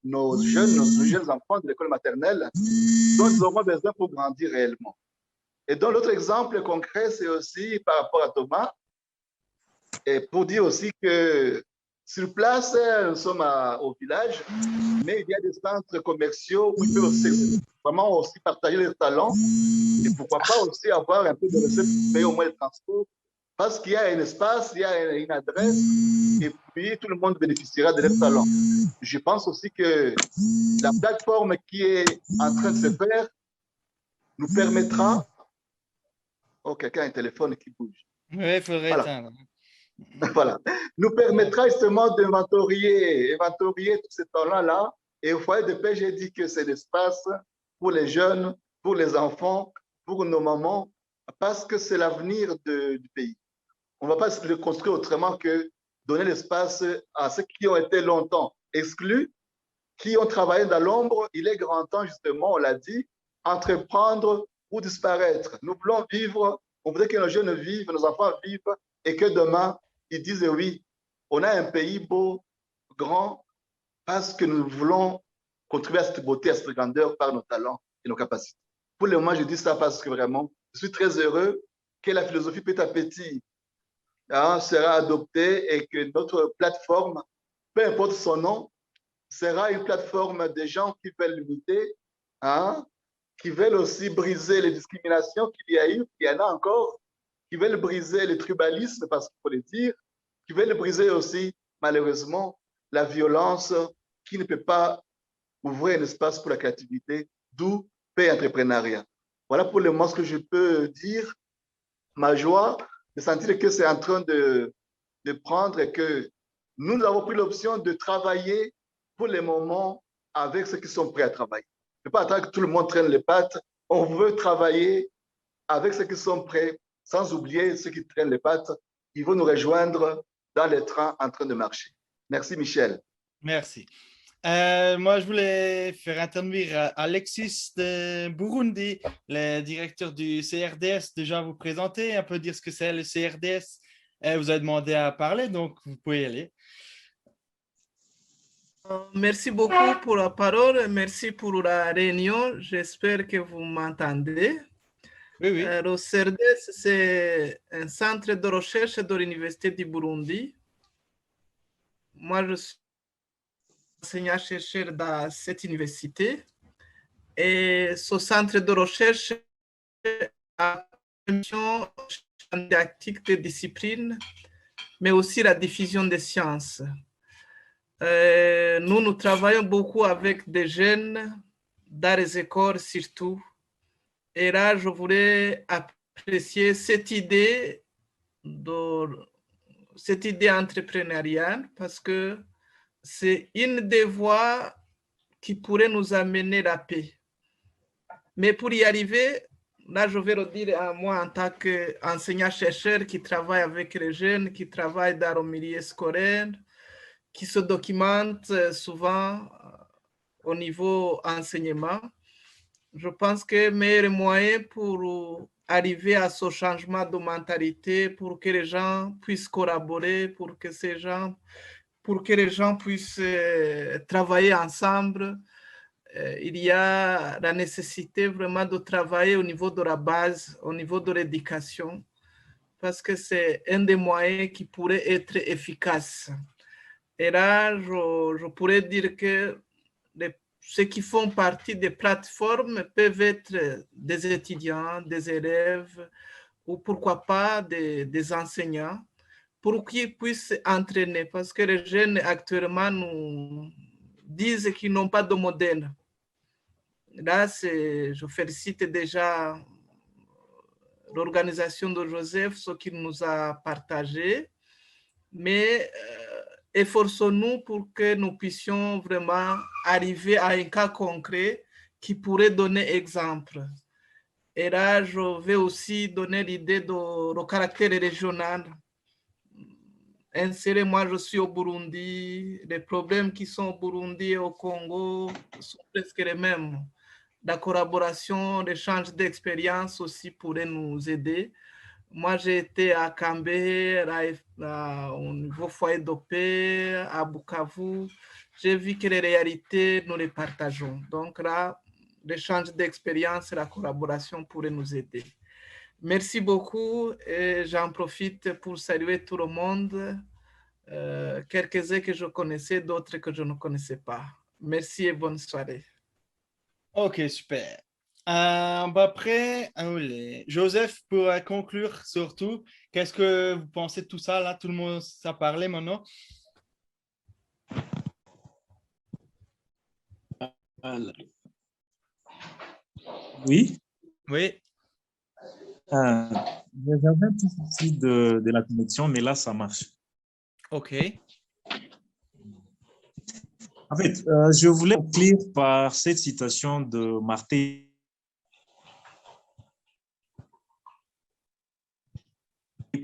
nos jeunes enfants de l'école maternelle, dont ils auront besoin pour grandir réellement. Et donc, l'autre exemple concret, c'est aussi par rapport à Thomas, et pour dire aussi que sur place, nous sommes au village, mais il y a des centres commerciaux où ils peuvent aussi, vraiment aussi partager leurs talents et pourquoi pas aussi avoir un peu de recettes pour payer au moins le transport parce qu'il y a un espace, il y a une adresse et puis tout le monde bénéficiera de leurs talents. Je pense aussi que la plateforme qui est en train de se faire nous permettra... Oh, quelqu'un a un téléphone qui bouge. Oui, il faudrait éteindre. Voilà, nous permettra justement de inventorier tous ces talents-là. Et au foyer de paix, j'ai dit que c'est l'espace pour les jeunes, pour les enfants, pour nos mamans, parce que c'est l'avenir du pays. On ne va pas le construire autrement que donner l'espace à ceux qui ont été longtemps exclus, qui ont travaillé dans l'ombre, il est grand temps, justement, on l'a dit, entreprendre ou disparaître. Nous voulons vivre, on voudrait que nos jeunes vivent, nos enfants vivent, et que demain, ils disent oui, on a un pays beau, grand, parce que nous voulons contribuer à cette beauté, à cette grandeur par nos talents et nos capacités. Pour le moment, je dis ça parce que vraiment, je suis très heureux que la philosophie petit à petit sera adoptée et que notre plateforme, peu importe son nom, sera une plateforme des gens qui veulent l'unité, qui veulent aussi briser les discriminations qu'il y a eu, qu'il y en a encore, qui veulent briser le tribalisme, parce qu'il faut le dire, qui veulent briser aussi, malheureusement, la violence qui ne peut pas ouvrir un espace pour la créativité, d'où paix et entrepreneuriat. Voilà pour le moment ce que je peux dire. Ma joie de sentir que c'est en train de prendre et que nous avons pris l'option de travailler pour le moment avec ceux qui sont prêts à travailler. Je ne peux pas attendre que tout le monde traîne les pattes. On veut travailler avec ceux qui sont prêts, sans oublier ceux qui traînent les pattes. Ils vont nous rejoindre dans les trains en train de marcher. Merci, Michel. Merci. Moi, je voulais faire intervenir Alexis de Burundi, le directeur du CRDS. Déjà, vous présenter, un peu dire ce que c'est le CRDS. Vous avez demandé à parler, donc vous pouvez y aller. Merci beaucoup pour la parole. Merci pour la réunion. J'espère que vous m'entendez. Oui, oui. Le CRDS, c'est un centre de recherche de l'Université du Burundi. Moi, je suis enseignant-chercheur dans cette université. Et ce centre de recherche a une mission didactique des disciplines, mais aussi la diffusion des sciences. Nous travaillons beaucoup avec des jeunes dans les écoles surtout. Et là, je voulais apprécier cette idée entrepreneuriale parce que c'est une des voies qui pourrait nous amener la paix. Mais pour y arriver, là, je vais le dire à moi en tant qu'enseignant-chercheur qui travaille avec les jeunes, qui travaille dans le milieu scolaire, qui se documente souvent au niveau enseignement. Je pense que le meilleur moyen pour arriver à ce changement de mentalité, pour que les gens puissent collaborer, pour que les gens puissent travailler ensemble, il y a la nécessité vraiment de travailler au niveau de la base, au niveau de l'éducation, parce que c'est un des moyens qui pourrait être efficace. Et là, je pourrais dire que ceux qui font partie des plateformes peuvent être des étudiants, des élèves, ou pourquoi pas des enseignants, pour qu'ils puissent entraîner, parce que les jeunes actuellement nous disent qu'ils n'ont pas de modèle. Là, je félicite déjà l'organisation de Joseph, ce qu'il nous a partagé, mais efforçons-nous pour que nous puissions vraiment arriver à un cas concret qui pourrait donner exemple. Et là, je vais aussi donner l'idée du caractère régional. Insérer, moi, je suis au Burundi, les problèmes qui sont au Burundi et au Congo sont presque les mêmes. La collaboration, l'échange d'expériences aussi pourrait nous aider. Moi, j'ai été à Cambé, au niveau foyer de paix, à Bukavu. J'ai vu que les réalités, nous les partageons. Donc là, l'échange d'expériences et la collaboration pourraient nous aider. Merci beaucoup et j'en profite pour saluer tout le monde, quelques-uns que je connaissais, d'autres que je ne connaissais pas. Merci et bonne soirée. Ok, super. Après, Joseph, pour conclure surtout, qu'est-ce que vous pensez de tout ça? Là, tout le monde s'est parlé maintenant. Oui. Oui. J'avais un petit souci de la connexion, mais là, ça marche. OK. En fait, je voulais conclure par cette citation de Martin.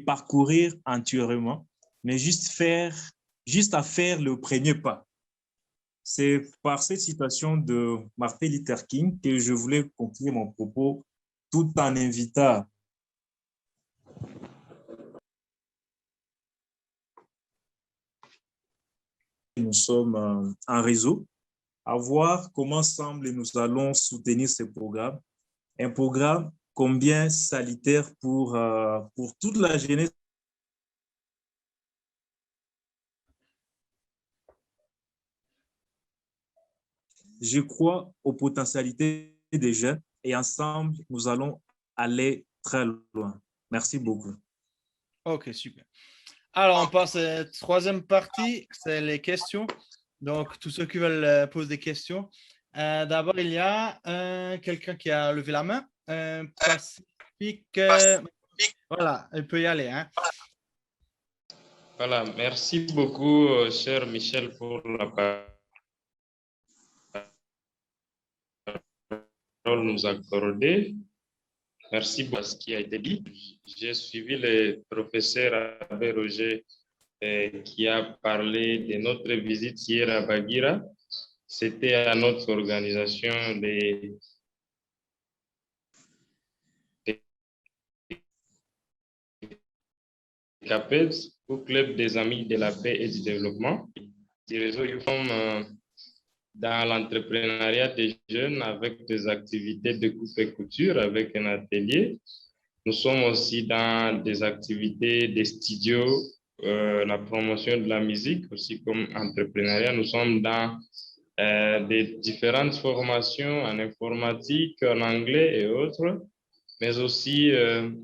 Parcourir entièrement, mais juste à faire le premier pas. C'est par cette citation de Martin Luther King que je voulais conclure mon propos tout en invitant nous sommes en réseau, à voir comment ensemble nous allons soutenir ce programme. Un programme combien salutaire pour toute la jeunesse. Je crois aux potentialités des jeunes et ensemble, nous allons aller très loin. Merci beaucoup. Ok, super. Alors, on passe à la troisième partie, c'est les questions. Donc, tous ceux qui veulent poser des questions. D'abord, il y a quelqu'un qui a levé la main. Pacifique. Voilà, il peut y aller. Hein. Voilà, merci beaucoup, cher Michel, pour la parole nous accordée. Merci pour ce qui a été dit. J'ai suivi le professeur Abbé Roger qui a parlé de notre visite hier à Bagira. C'était à notre organisation des CAPED, au Club des Amis de la Paix et du Développement. Du réseau YouForm dans l'entrepreneuriat des jeunes avec des activités de coupe et couture, avec un atelier. Nous sommes aussi dans des activités des studios, la promotion de la musique, aussi comme entrepreneuriat. Nous sommes dans des différentes formations en informatique, en anglais et autres, mais aussi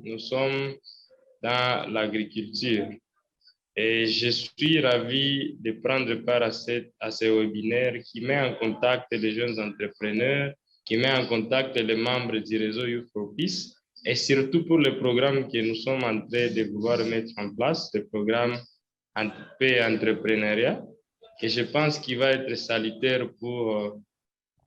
nous sommes dans l'agriculture. Et je suis ravi de prendre part à ce webinaire qui met en contact les jeunes entrepreneurs, qui met en contact les membres du réseau Youth for Peace, et surtout pour le programme que nous sommes en train de vouloir mettre en place, le programme paix et entrepreneuriat, que je pense qu'il va être salutaire pour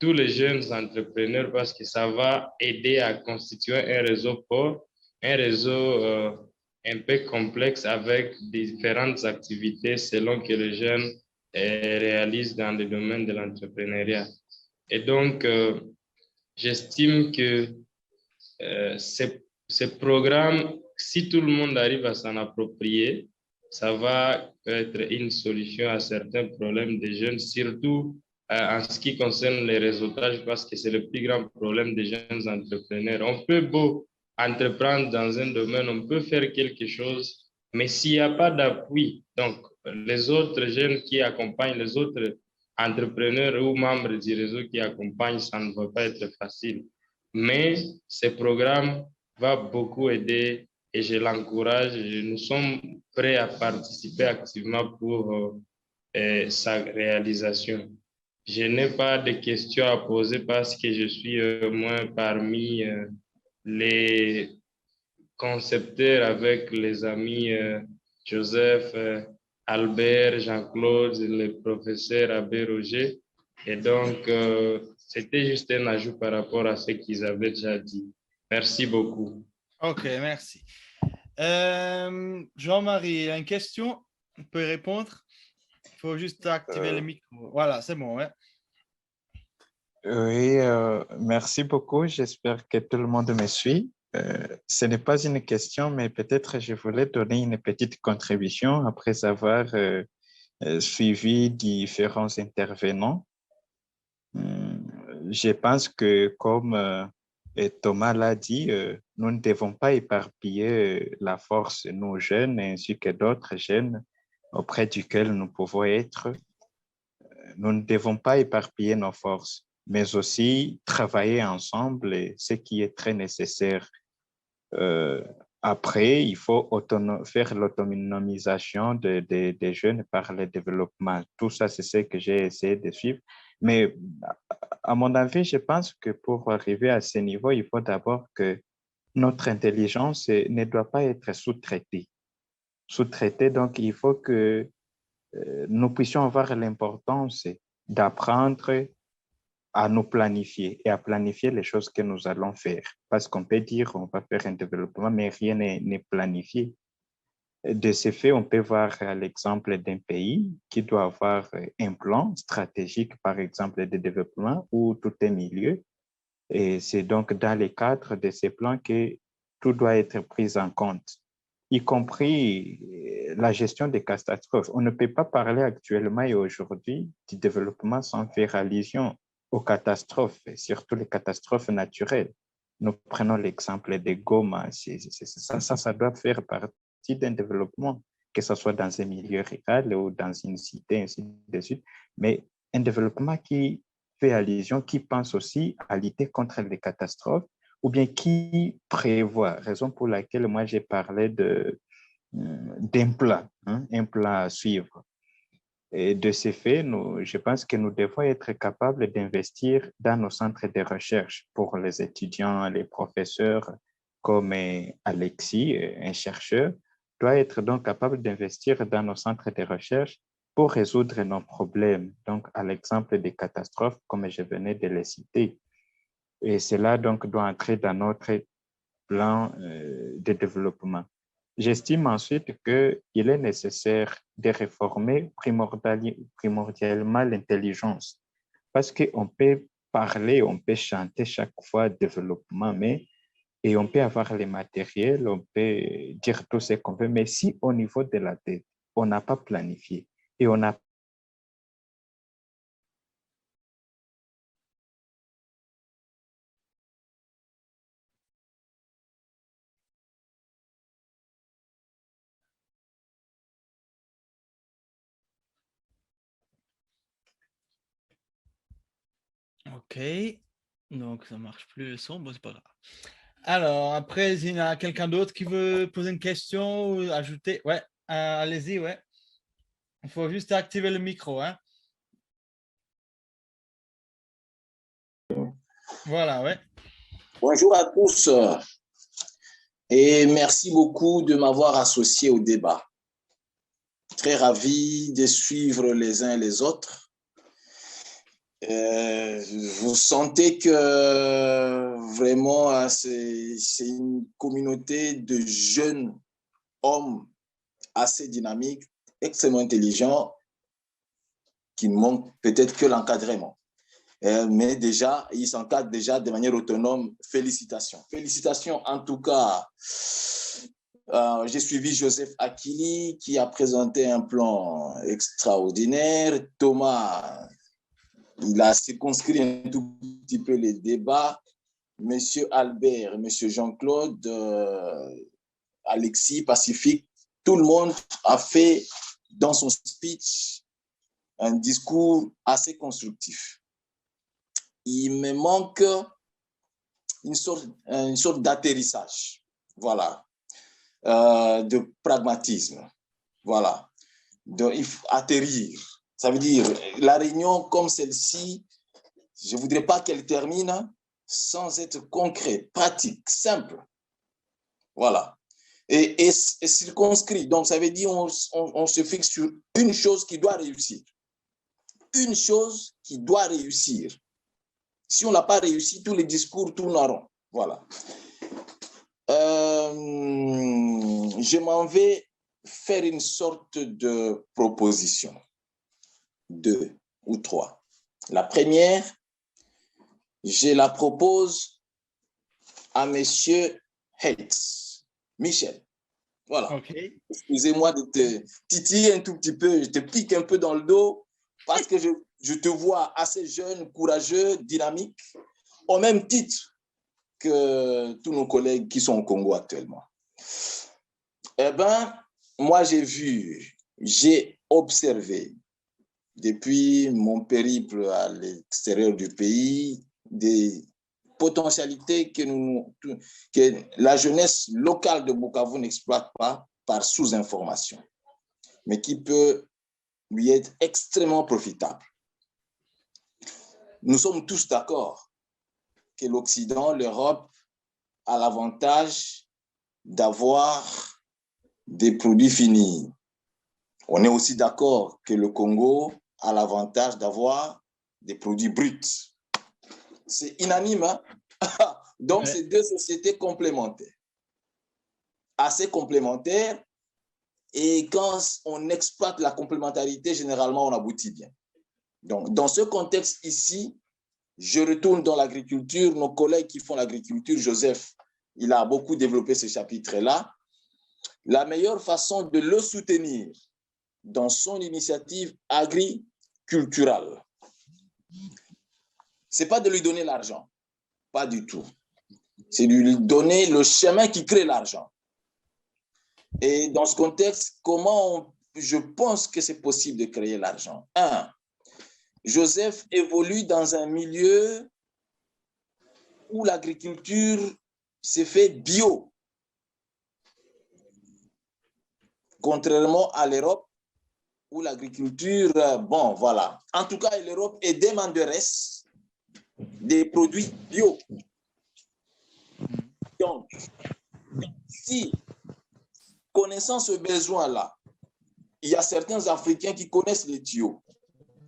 tous les jeunes entrepreneurs parce que ça va aider à constituer un réseau fort, un réseau un peu complexe avec différentes activités selon que les jeunes réalisent dans le domaine de l'entrepreneuriat. Et donc, j'estime que ce programme, si tout le monde arrive à s'en approprier, ça va être une solution à certains problèmes des jeunes, surtout en ce qui concerne les réseautages, parce que c'est le plus grand problème des jeunes entrepreneurs. On peut beau entreprendre dans un domaine, on peut faire quelque chose, mais s'il n'y a pas d'appui, donc les autres jeunes qui accompagnent, les autres entrepreneurs ou membres du réseau qui accompagnent, ça ne va pas être facile. Mais ce programme va beaucoup aider et je l'encourage. Nous sommes prêts à participer activement pour sa réalisation. Je n'ai pas de questions à poser parce que je suis moins parmi les concepteurs avec les amis Joseph, Albert, Jean-Claude, le professeur Abbé Roger. Et donc, c'était juste un ajout par rapport à ce qu'ils avaient déjà dit. Merci beaucoup. Ok, merci. Jean-Marie, une question? On peut répondre? Il faut juste activer le micro. Voilà, c'est bon. Ouais. Oui, merci beaucoup. J'espère que tout le monde me suit. Ce n'est pas une question, mais peut-être je voulais donner une petite contribution après avoir suivi différents intervenants. Je pense que, comme Thomas l'a dit, nous ne devons pas éparpiller la force de nos jeunes ainsi que d'autres jeunes auprès duquel nous pouvons être. Nous ne devons pas éparpiller nos forces, mais aussi travailler ensemble, ce qui est très nécessaire. Après, il faut faire l'autonomisation des jeunes par le développement. Tout ça, c'est ce que j'ai essayé de suivre. Mais à mon avis, je pense que pour arriver à ce niveau, il faut d'abord que notre intelligence ne doit pas être sous-traitée. Sous-traitée, donc il faut que nous puissions avoir l'importance d'apprendre à nous planifier et à planifier les choses que nous allons faire. Parce qu'on peut dire on va faire un développement, mais rien n'est planifié. De ce fait, on peut voir l'exemple d'un pays qui doit avoir un plan stratégique, par exemple, de développement où tout est milieu. Et c'est donc dans le cadre de ces plans que tout doit être pris en compte, y compris la gestion des catastrophes. On ne peut pas parler actuellement et aujourd'hui du développement sans faire allusion aux catastrophes, surtout les catastrophes naturelles. Nous prenons l'exemple de Goma. Ça doit faire partie d'un développement, que ce soit dans un milieu rural ou dans une cité, ainsi de suite, mais un développement qui fait allusion, qui pense aussi à lutter contre les catastrophes, ou bien qui prévoit, raison pour laquelle moi j'ai parlé d'un plan, un plan à suivre. Et de ces faits, je pense que nous devons être capables d'investir dans nos centres de recherche pour les étudiants, les professeurs, comme Alexis, un chercheur, doit être donc capable d'investir dans nos centres de recherche pour résoudre nos problèmes. Donc, à l'exemple des catastrophes, comme je venais de les citer. Et cela donc doit entrer dans notre plan de développement. J'estime ensuite qu'il est nécessaire de réformer primordialement l'intelligence, parce qu'on peut parler, on peut chanter chaque fois développement, et on peut avoir les matériels, on peut dire tout ce qu'on veut, mais si au niveau de la tête, on n'a pas planifié et on n'a Ok, donc ça marche plus le son, bon, c'est pas grave. Alors, après, il y a quelqu'un d'autre qui veut poser une question ou ajouter? Ouais, allez-y, ouais. Il faut juste activer le micro, hein. Voilà, ouais. Bonjour à tous et merci beaucoup de m'avoir associé au débat. Très ravi de suivre les uns les autres. Vous sentez que vraiment c'est une communauté de jeunes hommes assez dynamiques, extrêmement intelligents, qui ne manquent peut-être que l'encadrement. Mais déjà, ils s'encadrent déjà de manière autonome. Félicitations. Félicitations en tout cas. J'ai suivi Joseph Akili qui a présenté un plan extraordinaire. Thomas, il a circonscrit un tout petit peu les débats. Monsieur Albert, Monsieur Jean-Claude, Alexis, Pacifique, tout le monde a fait dans son speech un discours assez constructif. Il me manque une sorte d'atterrissage, voilà, de pragmatisme, voilà. Donc, il faut atterrir. Ça veut dire, la réunion comme celle-ci, je ne voudrais pas qu'elle termine sans être concrète, pratique, simple. Voilà. Et circonscrit. Donc, ça veut dire on se fixe sur une chose qui doit réussir. Une chose qui doit réussir. Si on n'a pas réussi, tous les discours tournent en rond. Voilà. Je m'en vais faire une sorte de proposition. 2 ou 3. La première, je la propose à Monsieur Heitz, Michel. Voilà. Okay. Excusez-moi de te titiller un tout petit peu, je te pique un peu dans le dos parce que je te vois assez jeune, courageux, dynamique, au même titre que tous nos collègues qui sont au Congo actuellement. Eh bien, moi j'ai observé depuis mon périple à l'extérieur du pays des potentialités que la jeunesse locale de Bukavu n'exploite pas par sous-information, mais qui peut lui être extrêmement profitable. Nous sommes tous d'accord que l'Occident, l'Europe, a l'avantage d'avoir des produits finis. On est aussi d'accord que le Congo a l'avantage d'avoir des produits bruts. C'est unanime, hein? Donc, ouais. C'est deux sociétés complémentaires. Assez complémentaires Et quand on exploite la complémentarité, généralement, on aboutit bien. Donc, dans ce contexte ici, je retourne dans l'agriculture. Nos collègues qui font l'agriculture, Joseph, il a beaucoup développé ce chapitre-là. La meilleure façon de le soutenir dans son initiative agriculturale, ce n'est pas de lui donner l'argent, pas du tout. C'est de lui donner le chemin qui crée l'argent. Et dans ce contexte, comment je pense que c'est possible de créer l'argent? Un, Joseph évolue dans un milieu où l'agriculture s'est fait bio. Contrairement à l'Europe, où l'agriculture, bon, voilà. En tout cas, l'Europe est demanderesse des produits bio. Donc, si, connaissant ce besoin-là, il y a certains Africains qui connaissent les tuyaux,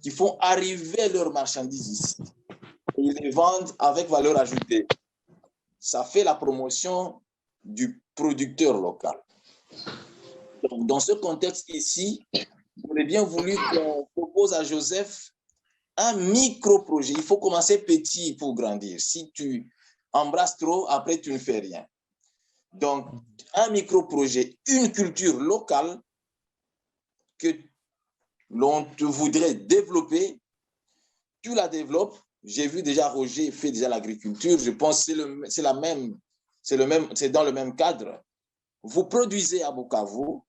qui font arriver leurs marchandises ici. Et ils les vendent avec valeur ajoutée. Ça fait la promotion du producteur local. Donc, dans ce contexte ici, j'aurais bien voulu qu'on propose à Joseph un micro-projet. Il faut commencer petit pour grandir. Si tu embrasses trop, après tu ne fais rien. Donc, un micro-projet, une culture locale que l'on te voudrait développer, tu la développes. J'ai vu déjà Roger fait déjà l'agriculture. Je pense que c'est dans le même cadre. Vous produisez à Bukavu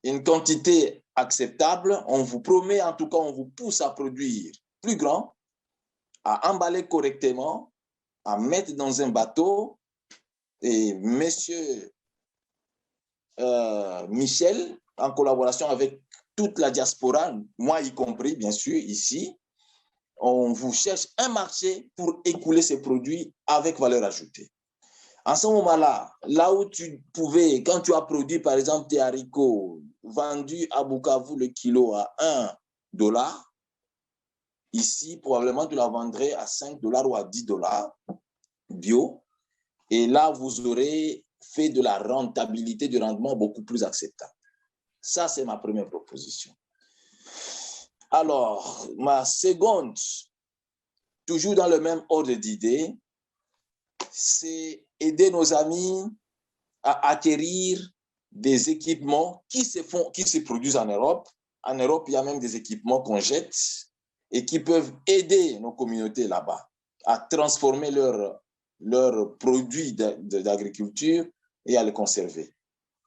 une quantité acceptable. On vous promet, en tout cas, on vous pousse à produire plus grand, à emballer correctement, à mettre dans un bateau. Et monsieur Michel, en collaboration avec toute la diaspora, moi y compris, bien sûr, ici, on vous cherche un marché pour écouler ces produits avec valeur ajoutée. En ce moment-là, là où tu pouvais, quand tu as produit, par exemple, tes haricots vendus à Bukavu le kilo à $1, ici, probablement, tu la vendrais à $5 ou à $10 bio. Et là, vous aurez fait de la rentabilité, du rendement beaucoup plus acceptable. Ça, c'est ma première proposition. Alors, ma seconde, toujours dans le même ordre d'idée, c'est aider nos amis à acquérir des équipements qui se produisent en Europe. En Europe, il y a même des équipements qu'on jette et qui peuvent aider nos communautés là-bas à transformer leurs produits d'agriculture et à les conserver.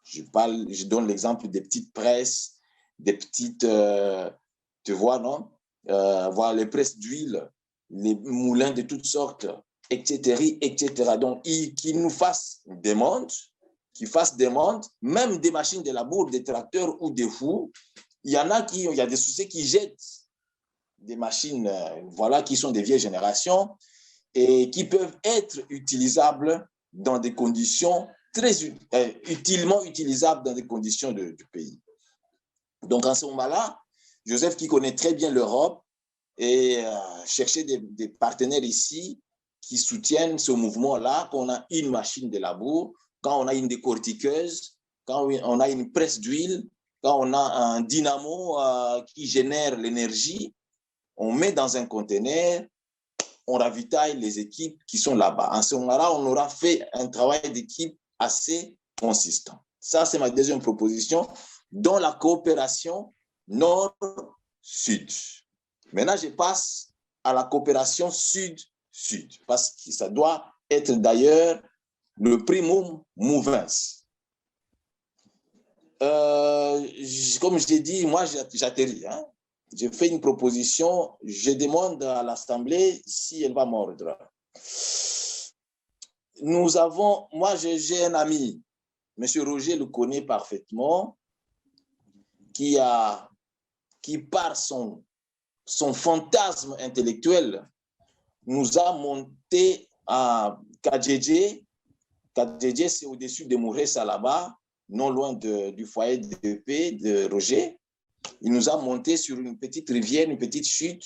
Je donne l'exemple des petites presses, des petites, tu vois, non? Voilà, les presses d'huile, les moulins de toutes sortes, etc., etc. Donc, qu'ils nous fassent des mondes, même des machines de labour, des tracteurs ou des fous. Il y a des sociétés qui jettent des machines, voilà, qui sont des vieilles générations et qui peuvent être utilisables dans des conditions utilement utilisables dans des conditions du pays. Donc, en ce moment-là, Joseph, qui connaît très bien l'Europe, et chercher des partenaires ici qui soutiennent ce mouvement-là, qu'on a une machine de labour, quand on a une décortiqueuse, quand on a une presse d'huile, quand on a un dynamo qui génère l'énergie, on met dans un conteneur, on ravitaille les équipes qui sont là-bas. En ce moment-là, on aura fait un travail d'équipe assez consistant. Ça, c'est ma deuxième proposition, dans la coopération nord-sud. Maintenant, je passe à la coopération sud-sud, parce que ça doit être d'ailleurs le primum movens. Comme je l'ai dit, moi, j'atterris. Je fais une proposition, je demande à l'Assemblée si elle va m'ordre. Moi, j'ai un ami, M. Roger le connaît parfaitement, qui par son fantasme intellectuel, nous a monté à Kadjedje. Kadjedje, c'est au-dessus de Mouressa là-bas, non loin du foyer de paix de Roger. Il nous a monté sur une petite rivière, une petite chute,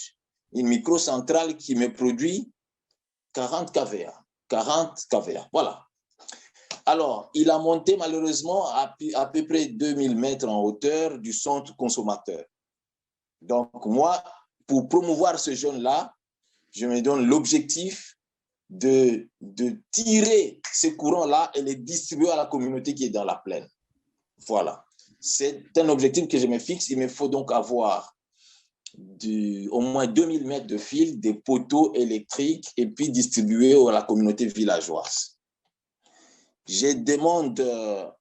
une microcentrale qui me produit 40 kVA. 40 kVA, voilà. Alors, il a monté malheureusement à peu près 2000 mètres en hauteur du centre consommateur. Donc, moi, pour promouvoir ce jeune-là, je me donne l'objectif de tirer ces courants-là et les distribuer à la communauté qui est dans la plaine. Voilà. C'est un objectif que je me fixe. Il me faut donc avoir au moins 2000 mètres de fil, des poteaux électriques et puis distribuer à la communauté villageoise. Je demande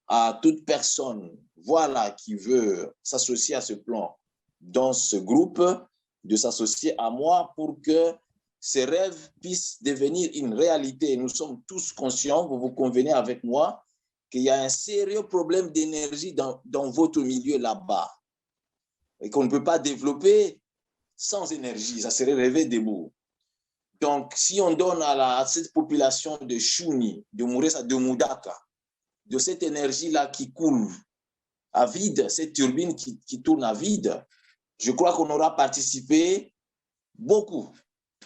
à toute personne voilà, qui veut s'associer à ce plan dans ce groupe de s'associer à moi pour que ces rêves puissent devenir une réalité. Nous sommes tous conscients, vous vous convenez avec moi, qu'il y a un sérieux problème d'énergie dans votre milieu là-bas et qu'on ne peut pas développer sans énergie. Ça serait rêver debout. Donc, si on donne à cette population de Chouni, de Mouressa, de Moudaka, de cette énergie-là qui coule à vide, cette turbine qui tourne à vide, je crois qu'on aura participé beaucoup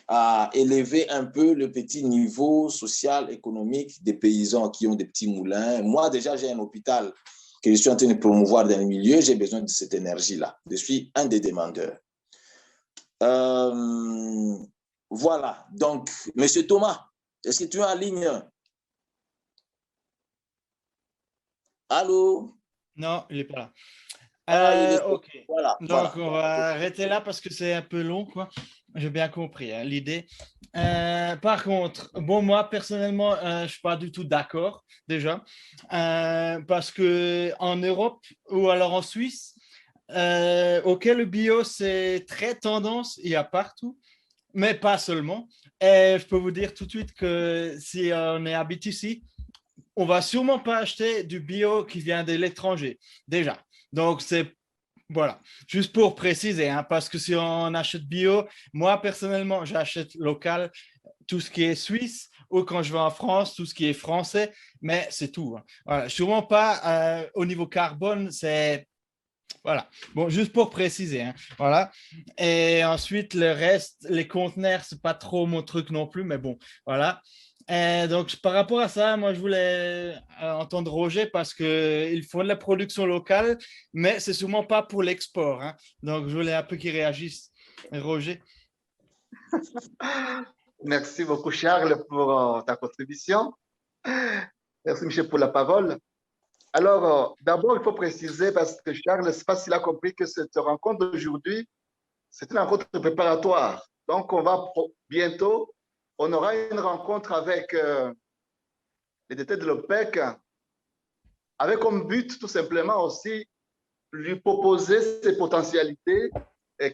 à élever un peu le petit niveau social, économique des paysans qui ont des petits moulins. Moi, déjà, j'ai un hôpital que je suis en train de promouvoir dans le milieu. J'ai besoin de cette énergie-là. Je suis un des demandeurs. Voilà. Donc, Monsieur Thomas, est-ce que tu es en ligne? Allô? Non, il n'est pas là. Ok. Voilà, donc, voilà. on va arrêter là parce que c'est un peu long, quoi. J'ai bien compris hein, l'idée. Par contre, bon, moi, personnellement, je ne suis pas du tout d'accord, déjà. Parce qu'en Europe ou alors en Suisse, ok, le bio, c'est très tendance, il y a partout, mais pas seulement. Et je peux vous dire tout de suite que si on est habité ici, on va sûrement pas acheter du bio qui vient de l'étranger, déjà. Donc, c'est, voilà, juste pour préciser, hein, parce que si on achète bio, moi, personnellement, j'achète local, tout ce qui est suisse, ou quand je vais en France, tout ce qui est français, mais c'est tout. Hein. Voilà, sûrement pas au niveau carbone, c'est... Voilà, bon, juste pour préciser, hein. Voilà. Et ensuite, le reste, les conteneurs, c'est pas trop mon truc non plus, mais bon, voilà. Et donc, par rapport à ça, moi, je voulais entendre Roger parce qu'il faut de la production locale, mais c'est sûrement pas pour l'export. Hein. Donc, je voulais un peu qu'il réagisse. Roger. Merci beaucoup, Charles, pour ta contribution. Merci, Michel, pour la parole. Alors, d'abord, il faut préciser, parce que Charles, je ne sais pas s'il a compris que cette rencontre d'aujourd'hui, c'est une rencontre préparatoire. Donc, bientôt, on aura une rencontre avec les détenus de l'OPEC, avec comme but, tout simplement aussi, lui proposer ses potentialités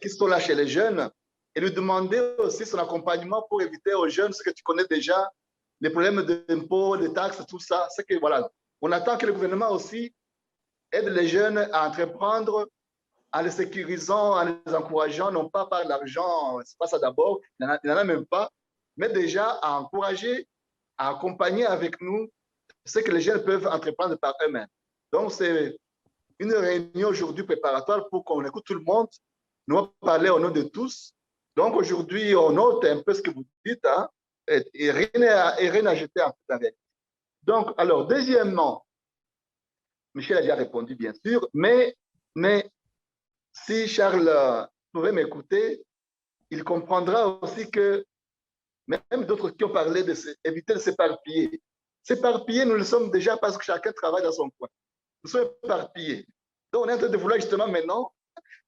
qui sont là chez les jeunes et lui demander aussi son accompagnement pour éviter aux jeunes ce que tu connais déjà, les problèmes d'impôts, de taxes, tout ça. C'est que, voilà, on attend que le gouvernement aussi aide les jeunes à entreprendre en les sécurisant, en les encourageant, non pas par l'argent, c'est pas ça d'abord, il n'en a même pas, mais déjà à encourager, à accompagner avec nous ce que les jeunes peuvent entreprendre par eux-mêmes. Donc, c'est une réunion aujourd'hui préparatoire pour qu'on écoute tout le monde. Nous allons parler au nom de tous. Donc, aujourd'hui, on note un peu ce que vous dites, hein, et rien à jeter en fait. Donc, alors, deuxièmement, Michel a déjà répondu, bien sûr, mais si Charles pouvait m'écouter, il comprendra aussi que même d'autres qui ont parlé d'éviter de s'éparpiller. S'éparpiller, nous le sommes déjà parce que chacun travaille dans son coin. Nous sommes éparpillés. Donc, on est en train de vouloir justement maintenant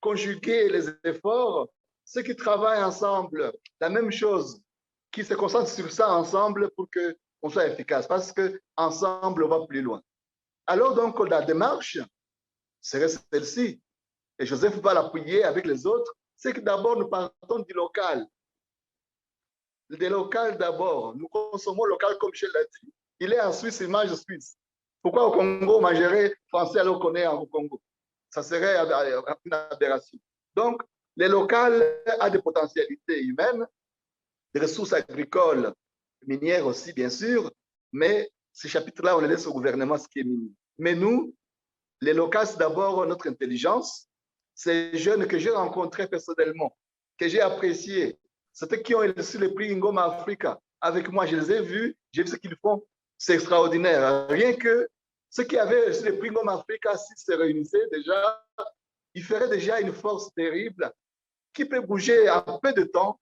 conjuguer les efforts, ceux qui travaillent ensemble, la même chose, qui se concentrent sur ça ensemble pour qu'on soit efficace, parce qu'ensemble, on va plus loin. Alors, donc, la démarche serait celle-ci, et Joseph va l'appuyer avec les autres, c'est que d'abord, nous partons du local. Des locales d'abord. Nous consommons local comme Michel l'a dit. Il est en Suisse, il mange suisse. Pourquoi au Congo, on mangerait français alors qu'on est au Congo? Ça serait une aberration. Donc, les locales ont des potentialités humaines, des ressources agricoles, minières aussi, bien sûr, mais ces chapitres-là, on les laisse au gouvernement, ce qui est minier. Mais nous, les locales, c'est d'abord notre intelligence. Ces jeunes que j'ai rencontrés personnellement, que j'ai appréciés, c'était qui ont reçu le prix Ngoma Africa. Avec moi, je les ai vus, j'ai vu ce qu'ils font. c'est extraordinaire. Rien que ceux qui avaient reçu le prix Ngom Africa, s'ils se réunissaient déjà, ils feraient déjà une force terrible qui peut bouger en peu de temps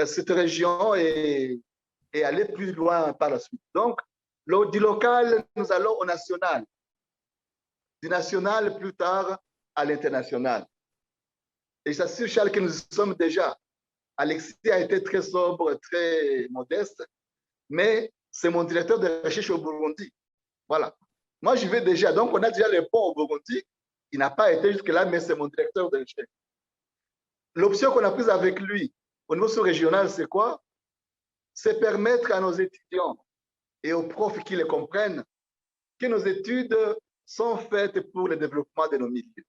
cette région et aller plus loin par la suite. Donc, du local, nous allons au national. Du national, plus tard, à l'international. Et j'assure, Charles, que nous y sommes déjà. Alexis a été très sobre, très modeste, mais c'est mon directeur de recherche au Burundi. Voilà. Moi, j'y vais déjà. Donc, on a déjà les ponts au Burundi. Il n'a pas été jusque-là, mais c'est mon directeur de recherche. L'option qu'on a prise avec lui au niveau sous-régional, c'est quoi? C'est permettre à nos étudiants et aux profs qui les comprennent que nos études sont faites pour le développement de nos milieux.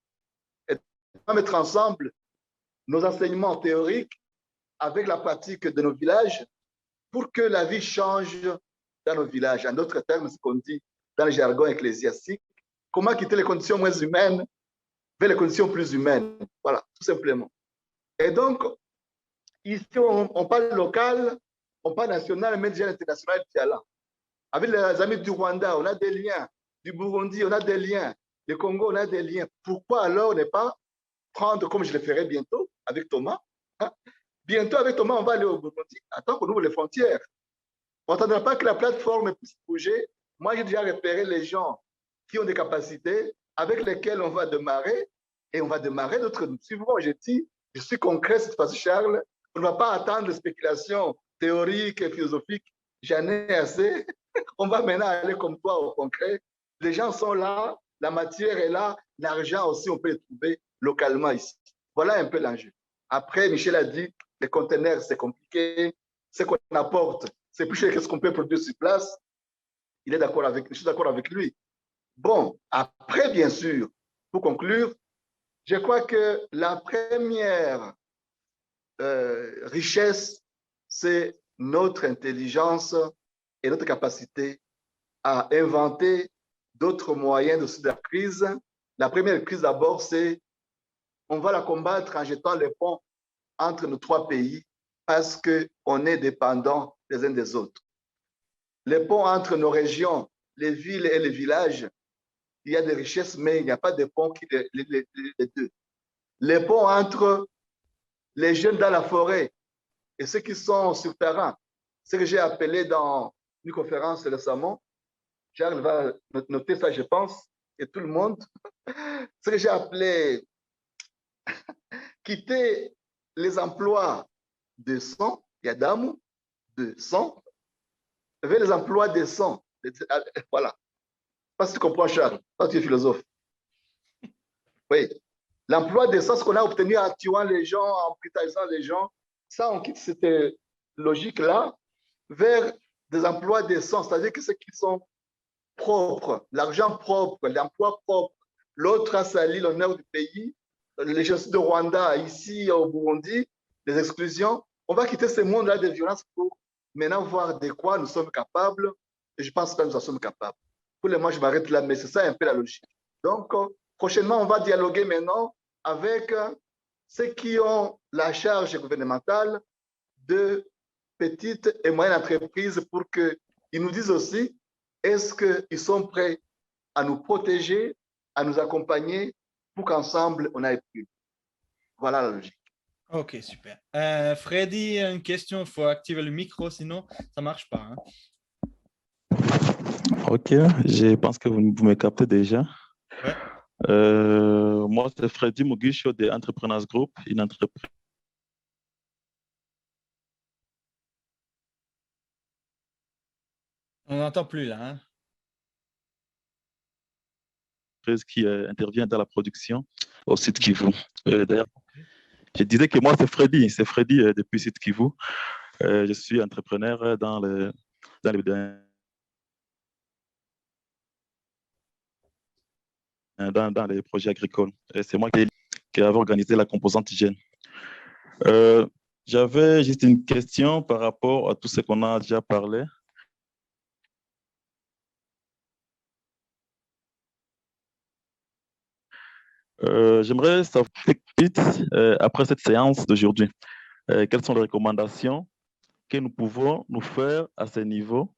Et on va mettre ensemble nos enseignements théoriques avec la pratique de nos villages pour que la vie change dans nos villages. En d'autres termes, ce qu'on dit dans le jargon ecclésiastique, comment quitter les conditions moins humaines vers les conditions plus humaines. Voilà, tout simplement. Et donc, ici, on parle local, on parle national, mais déjà international, qui est là. Avec les amis du Rwanda, on a des liens. Du Burundi, on a des liens. Du Congo, on a des liens. Pourquoi alors ne pas prendre, comme je le ferai bientôt avec Thomas, hein? Bientôt avec Thomas, on va aller au Burundi. Attends qu'on ouvre les frontières. On n'attendra pas que la plateforme puisse bouger. Moi, j'ai déjà repéré les gens qui ont des capacités avec lesquels on va démarrer et on va démarrer notre suivant. Je dis, je suis concret cette fois-ci, Charles. On ne va pas attendre les spéculations théoriques et philosophiques. J'en ai assez. On va maintenant aller comme toi au concret. Les gens sont là, la matière est là, l'argent aussi, on peut le trouver localement ici. Voilà un peu l'enjeu. Après, Michel a dit, les conteneurs, c'est compliqué. Ce qu'on apporte, c'est plus cher que ce qu'on peut produire sur place. Il est d'accord avec, je suis d'accord avec lui. Bon, après, bien sûr, pour conclure, je crois que la première richesse, c'est notre intelligence et notre capacité à inventer d'autres moyens de sortir de la crise. La première crise, d'abord, c'est on va la combattre en jetant les ponts entre nos trois pays parce qu'on est dépendants les uns des autres. Les ponts entre nos régions, les villes et les villages, il y a des richesses, mais il n'y a pas de ponts qui les deux. Les ponts entre les jeunes dans la forêt et ceux qui sont sur terrain, ce que j'ai appelé dans une conférence récemment, Charles va noter ça, je pense, et tout le monde, ce que j'ai appelé quitter les emplois de sang, Yadamu, de sang, vers les emplois de sang. Voilà. Pas si tu comprends, Charles, toi tu es philosophe. Oui. L'emploi de sang, ce qu'on a obtenu en tuant les gens, en brutalisant les gens, ça, on quitte cette logique-là vers des emplois de sang, c'est-à-dire que ceux qui sont propres, l'argent propre, l'emploi propre, l'autre a sali l'honneur du pays, les génocides de Rwanda, ici au Burundi, les exclusions. On va quitter ce monde-là de violence pour maintenant voir de quoi nous sommes capables, et je pense que nous en sommes capables. Pour le moment, je m'arrête là, mais c'est ça un peu la logique. Donc, prochainement, on va dialoguer maintenant avec ceux qui ont la charge gouvernementale de petites et moyennes entreprises pour qu'ils nous disent aussi est-ce qu'ils sont prêts à nous protéger, à nous accompagner pour qu'ensemble, on aille plus. Voilà la logique. Ok, super. Freddy, une question, il faut activer le micro, sinon ça ne marche pas. Hein. Ok, je pense que vous me captez déjà. Ouais. Moi, c'est Freddy Mugisho de Entrepreneurs Group, une entreprise. On n'entend plus là. Hein? Qui intervient dans la production au site Kivu. D'ailleurs, je disais que moi, c'est Freddy depuis site Kivu. Je suis entrepreneur dans les projets agricoles. C'est moi qui avais organisé la composante hygiène. J'avais juste une question par rapport à tout ce qu'on a déjà parlé. J'aimerais savoir après cette séance d'aujourd'hui, quelles sont les recommandations que nous pouvons nous faire à ce niveau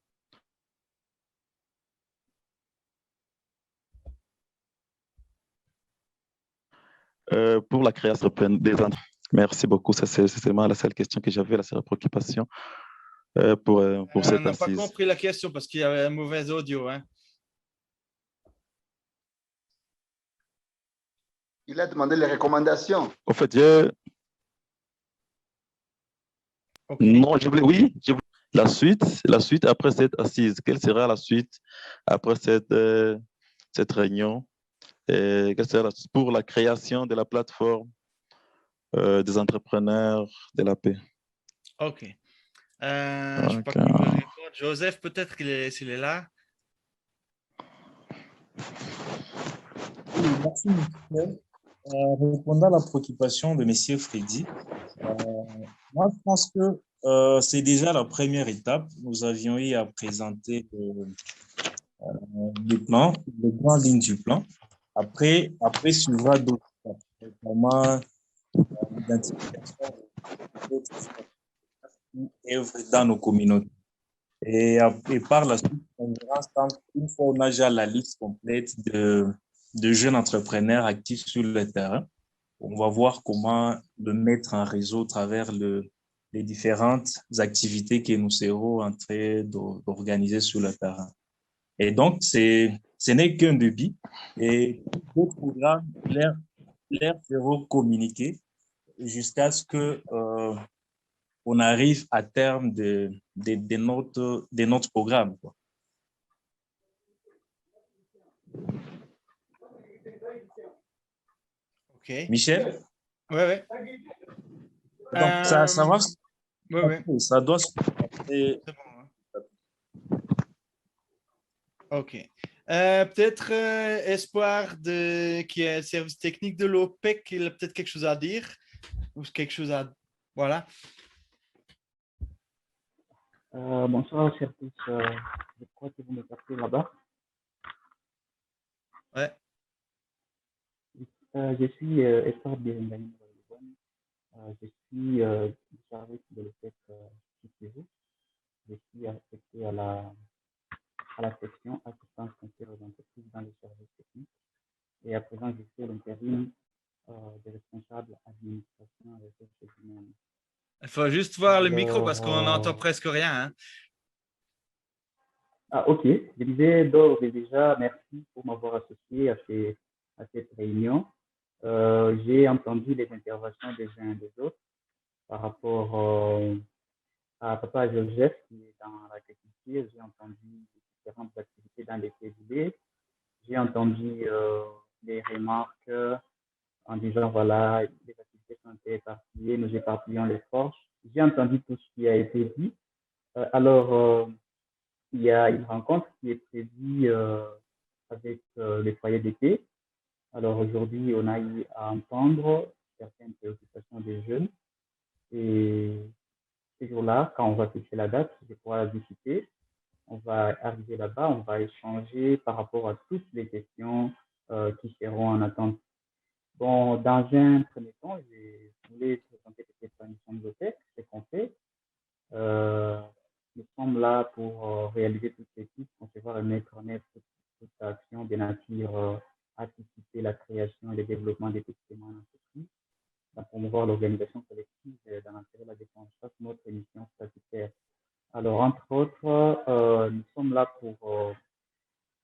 pour la création des entreprises. Merci beaucoup. C'est seulement la seule question que j'avais, la seule préoccupation pour On cette n'a pas assise. compris la question parce qu'il y avait un mauvais audio. Hein. Il a demandé les recommandations. En fait, Okay. non, je voulais la suite après cette assise. Quelle sera la suite après cette réunion? Et quelle sera pour la création de la plateforme des entrepreneurs de la paix? OK. Je ne sais pas qui veut répondre. Joseph, peut-être s'il est là. Oui, merci, Michel. Répondant à la préoccupation de M. Freddy, moi, je pense que c'est déjà la première étape. Nous avions eu à présenter le plan, les grandes lignes du plan. Après suivra d'autres étapes, notamment l'identification d'autres qui œuvrent dans nos communautés. Et par la suite, on verra une fois on a déjà la liste complète de jeunes entrepreneurs actifs sur le terrain. On va voir comment le mettre en réseau à travers les différentes activités que nous serons en train d'organiser sur le terrain. Et donc, ce n'est qu'un début. Et d'autres programmes leur seront communiqués jusqu'à ce que on arrive à terme de notre programme, quoi. OK. Michel? Oui, oui. Donc, ça va. Oui, oui. Ça doit se passer. C'est bon. Hein? OK. Peut-être Espoir, qui est service technique de l'OPEC, il a peut-être quelque chose à dire ou quelque chose à... Voilà. Bonsoir, chers tous. Je crois que vous me captez là-bas. Ouais. Je suis Espoir Birengani. Je suis du service de l'OPEC CTV. Je suis affecté à la section assistance conseil aux entreprises dans les services techniques. Et à présent, je fais l'intérim des responsables administration et ressources humaines. Il faut juste voir le micro parce qu'on n'entend presque rien. Hein. Ah, ok. Je disais d'ores et déjà, merci pour m'avoir associé à cette réunion. J'ai entendu les interventions des uns et des autres par rapport à Papa Joseph qui est dans l'agriculture. J'ai entendu différentes activités dans les TDD. J'ai entendu les remarques en disant voilà, les activités sont éparpillées, nous éparpillons les forces. J'ai entendu tout ce qui a été dit. Alors, il y a une rencontre qui est prévue avec les foyers d'été. Alors aujourd'hui, on a eu à entendre certaines préoccupations des jeunes. Et ce jour-là, quand on va fixer la date, je pourrai la discuter. On va arriver là-bas, on va échanger par rapport à toutes les questions qui seront en attente. Bon, dans un premier temps, je voulais présenter peut-être la mission de l'OPEC, ce qu'on fait. Nous sommes là pour réaliser toute l'équipe, concevoir et mettre en œuvre toute action de nature à anticiper la création et le développement des petits en entreprise, à promouvoir l'organisation collective dans l'intérêt de la défense. Ça, c'est notre mission statutaire. Alors, entre autres, nous sommes là pour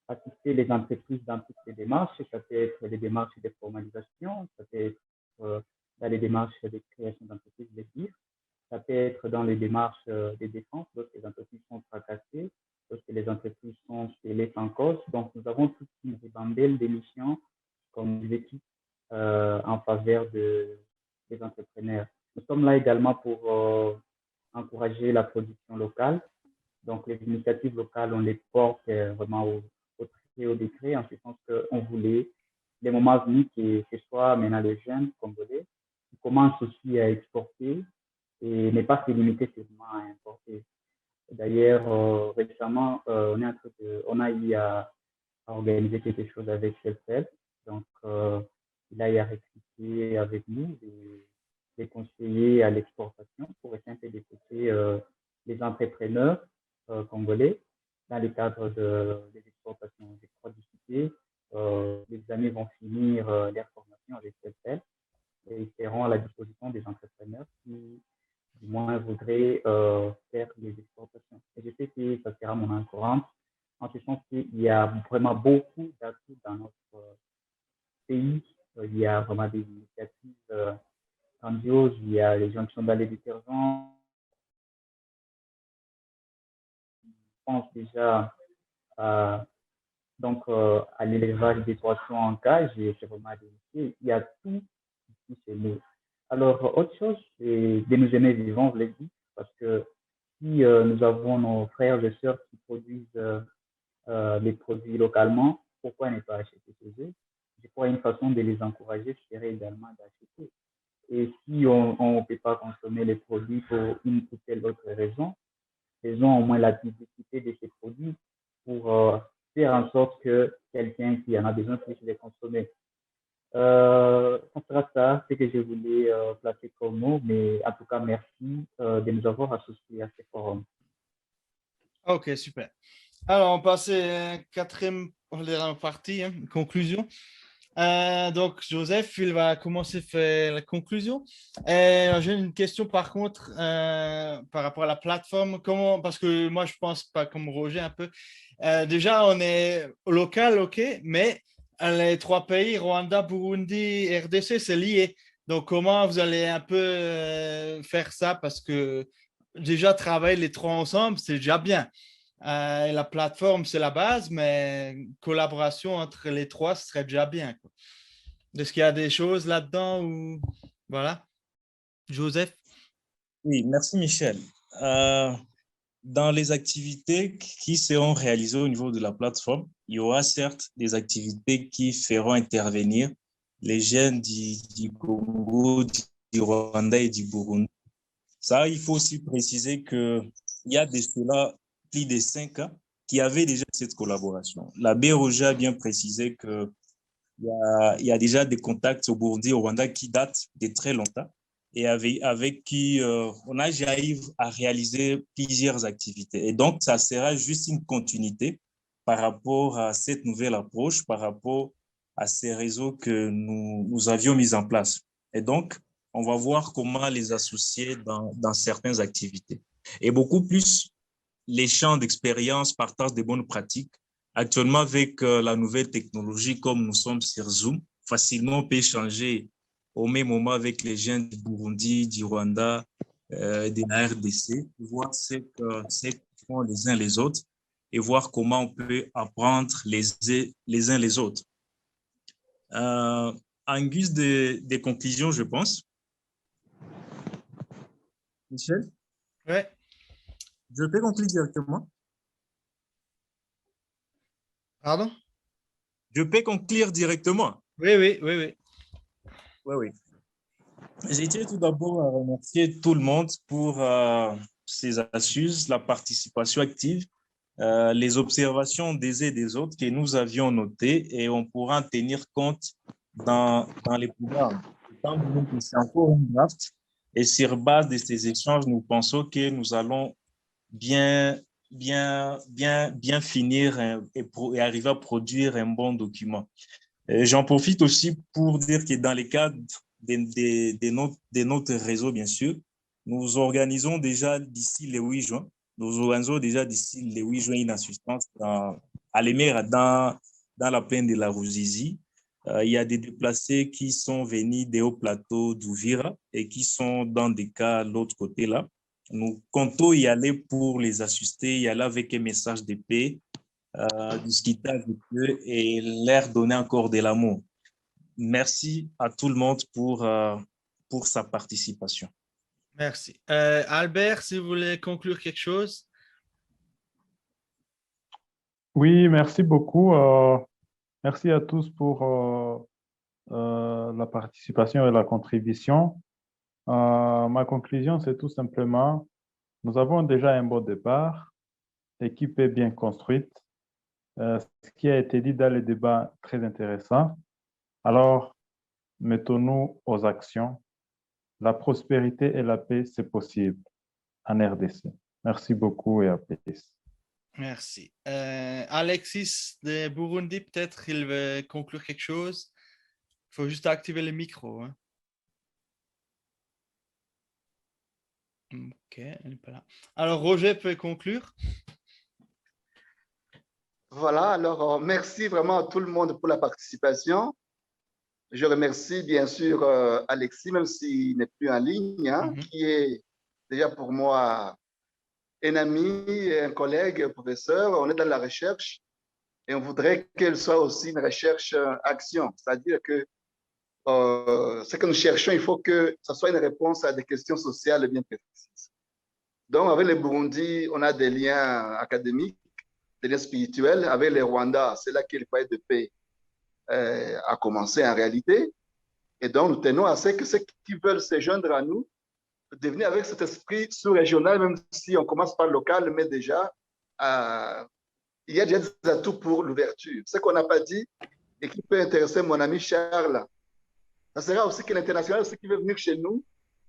assister les entreprises dans toutes les démarches. Ça peut être les démarches de formalisation, ça peut être dans les démarches de création d'entreprises, de dire. Ça peut être dans les démarches de défense, lorsque les entreprises sont fracassées, lorsque les entreprises sont scellées en cause. Donc, nous avons toute une ribambelle d'émissions comme des équipes en faveur des entrepreneurs. Nous sommes là également pour encourager la production locale. Donc, les initiatives locales, on les porte vraiment au décret, en ce sens qu'on voulait, les moments venus, que ce soit maintenant les jeunes congolais qui commencent aussi à exporter et n'est pas se limiter seulement à importer. D'ailleurs, récemment, on a eu à organiser quelque chose avec Shell. Donc, il a eu à recruter avec nous des conseillers à l'exportation pour essayer un peu d'écouter les entrepreneurs congolais dans le cadre des exportations. Je crois discuter. Les amis vont finir leur formation avec Shell voudrait faire les exportations. Et je sais que ça sera mon main courante, en ce sens qu'il y a vraiment beaucoup d'atouts dans notre pays. Il y a vraiment des initiatives grandioses. Il y a les gens qui sont dans les détergents. Je pense déjà à l'élevage des poissons en cage. C'est vraiment délicieux. Il y a tout ici chez nous. Alors, autre chose, c'est de nous aimer vivants, je l'ai dit, parce que si nous avons nos frères et sœurs qui produisent les produits localement, pourquoi ne pas acheter chez eux? Je crois une façon de les encourager serait également d'acheter. Et si on ne peut pas consommer les produits pour une ou telle autre raison, faisons au moins la publicité de ces produits pour faire en sorte que quelqu'un qui en a besoin puisse les consommer. Ça sera ça, ce que je voulais placer comme mot, mais en tout cas, merci de nous avoir associés à ce forum. Ok, super. Alors, on passe à la quatrième partie, hein, conclusion. Donc, Joseph, il va commencer à faire la conclusion. J'ai une question par contre par rapport à la plateforme. Comment, parce que moi, je pense pas comme Roger un peu. Déjà, on est local, ok, mais les trois pays, Rwanda, Burundi, RDC, c'est lié. Donc, comment vous allez un peu faire ça? Parce que déjà, travailler les trois ensemble, c'est déjà bien. La plateforme, c'est la base, mais collaboration entre les trois, ce serait déjà bien, quoi. Est-ce qu'il y a des choses là-dedans ou voilà, Joseph? Oui, merci Michel. Dans les activités qui seront réalisées au niveau de la plateforme, il y aura certes des activités qui feront intervenir les jeunes du Congo, du Rwanda et du Burundi. Ça, il faut aussi préciser qu'il y a de cela plus de 5 ans qui avaient déjà cette collaboration. L'abbé Roger a bien précisé qu'il y a déjà des contacts au Burundi et au Rwanda qui datent de très longtemps et avec qui on a déjà eu à réaliser plusieurs activités. Et donc, ça sera juste une continuité par rapport à cette nouvelle approche, par rapport à ces réseaux que nous avions mis en place. Et donc, on va voir comment les associer dans certaines activités. Et beaucoup plus, les champs d'expérience, partage des bonnes pratiques. Actuellement, avec la nouvelle technologie, comme nous sommes sur Zoom, facilement on peut échanger au même moment avec les gens du Burundi, du Rwanda, de la RDC, voir ce qu'ils font les uns les autres et voir comment on peut apprendre les uns les autres. En guise de conclusion, je pense. Michel? Oui. Je peux conclure directement? Pardon? Je peux conclure directement? Oui, oui, oui, oui. Oui, oui. J'ai tiens tout d'abord à remercier tout le monde pour ces astuces, la participation active, les observations des uns et des autres que nous avions notées et on pourra en tenir compte dans les programmes. C'est encore une draft et sur base de ces échanges, nous pensons que nous allons bien finir et arriver à produire un bon document. J'en profite aussi pour dire que dans les cadres de notre réseau, bien sûr, nous organisons déjà d'ici le 8 juin, une assistance à l'Emera dans la plaine de la Ruzizi. Il y a des déplacés qui sont venus des hauts plateaux d'Ouvira et qui sont dans des cas de l'autre côté là. Nous comptons y aller pour les assister, y aller avec un message de paix, discuter avec eux et leur donner encore de l'amour. Merci à tout le monde pour sa participation. Merci. Albert, si vous voulez conclure quelque chose. Oui, merci beaucoup. Merci à tous pour la participation et la contribution. Ma conclusion, c'est tout simplement, nous avons déjà un bon départ, l'équipe est bien construite. Ce qui a été dit dans le débat, très intéressant. Alors, mettons-nous aux actions. La prospérité et la paix, c'est possible en RDC. Merci beaucoup et à plus. Merci. Alexis de Burundi, peut-être il veut conclure quelque chose. Il faut juste activer le micro. Hein. Ok, elle n'est pas là. Alors, Roger peut conclure. Voilà, alors merci vraiment à tout le monde pour la participation. Je remercie bien sûr Alexis, même s'il n'est plus en ligne, hein, qui est déjà pour moi un ami, un collègue, un professeur. On est dans la recherche et on voudrait qu'elle soit aussi une recherche action, c'est-à-dire que ce que nous cherchons, il faut que ça soit une réponse à des questions sociales bien précises. Donc, avec le Burundi, on a des liens académiques, des liens spirituels. Avec le Rwanda, c'est là que le foyer de paix a commencé en réalité. Et donc, nous tenons à ce que ceux qui veulent se joindre à nous, devenir avec cet esprit sous-régional, même si on commence par local, mais déjà, il y a déjà des atouts pour l'ouverture. Ce qu'on n'a pas dit et qui peut intéresser mon ami Charles, ça sera aussi que l'international, ceux qui veulent venir chez nous,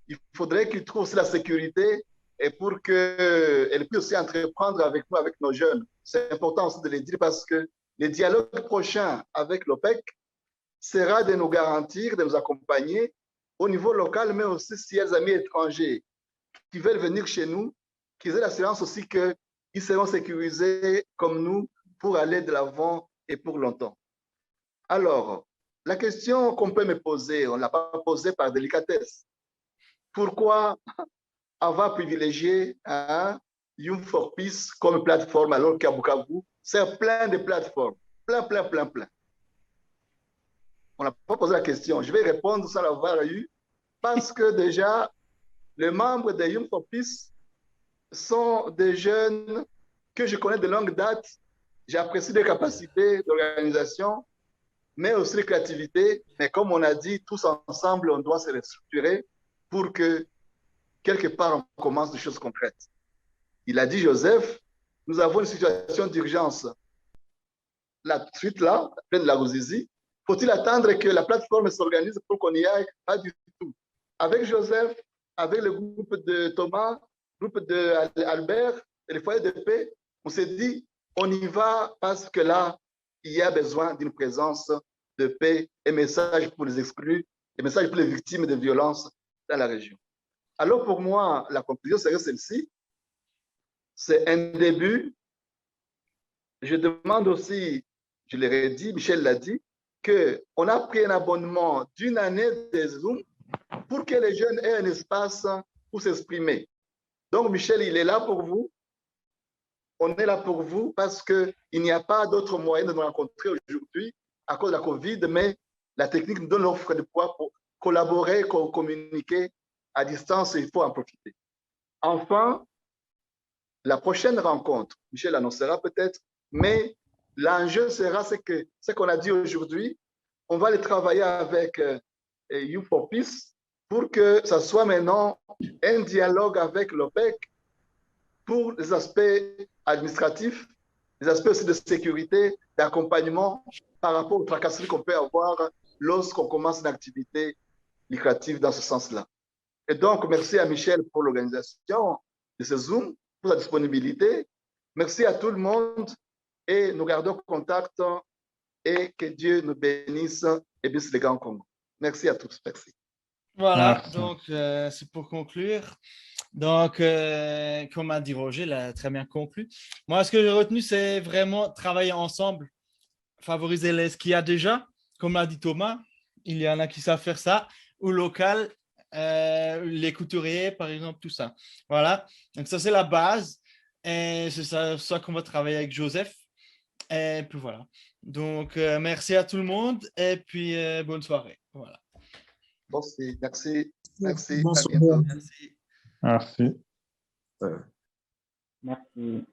il faudrait qu'ils trouvent aussi la sécurité et pour qu'elle puisse aussi entreprendre avec nous, avec nos jeunes. C'est important aussi de le dire parce que le dialogue prochain avec l'OPEC sera de nous garantir, de nous accompagner au niveau local, mais aussi s'il y a des amis étrangers qui veulent venir chez nous, qu'ils aient l'assurance aussi qu'ils seront sécurisés comme nous pour aller de l'avant et pour longtemps. Alors, la question qu'on peut me poser, on ne l'a pas posée par délicatesse. Pourquoi avoir privilégié Youth for Peace comme plateforme alors qu'à Bukavu, c'est plein de plateformes, plein. On n'a pas posé la question. Je vais répondre sans l'avoir eu parce que déjà, les membres de Youth for Peace sont des jeunes que je connais de longue date. J'apprécie les capacités d'organisation, mais aussi les créativités. Mais comme on a dit, tous ensemble, on doit se restructurer pour que, quelque part, on commence des choses concrètes. Il a dit, Joseph, nous avons une situation d'urgence. La suite là, pleine de la Ruzizi, faut-il attendre que la plateforme s'organise pour qu'on y aille? Pas du tout. Avec Joseph, avec le groupe de Thomas, le groupe d'Albert et le foyer de paix, on s'est dit, on y va parce que là, il y a besoin d'une présence de paix et message pour les exclus, et message pour les victimes de violences dans la région. Alors pour moi, la conclusion serait celle-ci. C'est un début. Je demande aussi, je l'ai dit, Michel l'a dit, qu'on a pris un abonnement d'une année de Zoom pour que les jeunes aient un espace pour s'exprimer. Donc, Michel, il est là pour vous. On est là pour vous parce qu'il n'y a pas d'autre moyen de nous rencontrer aujourd'hui à cause de la COVID, mais la technique nous donne l'offre de pouvoir pour collaborer, communiquer à distance, il faut en profiter. Enfin, la prochaine rencontre, Michel annoncera peut-être, mais l'enjeu sera ce qu'on a dit aujourd'hui. On va aller travailler avec Youth for Peace pour que ça soit maintenant un dialogue avec l'OPEC pour les aspects administratifs, les aspects aussi de sécurité, d'accompagnement par rapport aux tracasseries qu'on peut avoir lorsqu'on commence une activité lucrative dans ce sens-là. Et donc, merci à Michel pour l'organisation de ce Zoom, pour sa disponibilité. Merci à tout le monde et nous gardons contact et que Dieu nous bénisse et bénisse les grands Congo. Merci à tous. Merci. Voilà, Merci. donc c'est pour conclure. Donc, comme a dit Roger, il a très bien conclu. Moi, ce que j'ai retenu, c'est vraiment travailler ensemble, favoriser ce qu'il y a déjà. Comme l'a dit Thomas, il y en a qui savent faire ça, ou local, les couturiers, par exemple, tout ça. Voilà, donc ça, c'est la base. Et c'est ça qu'on va travailler avec Joseph. Et puis voilà. Donc, merci à tout le monde et puis bonne soirée. Voilà. Merci, merci, merci. Bonsoir. À bientôt. Merci. Merci. Merci.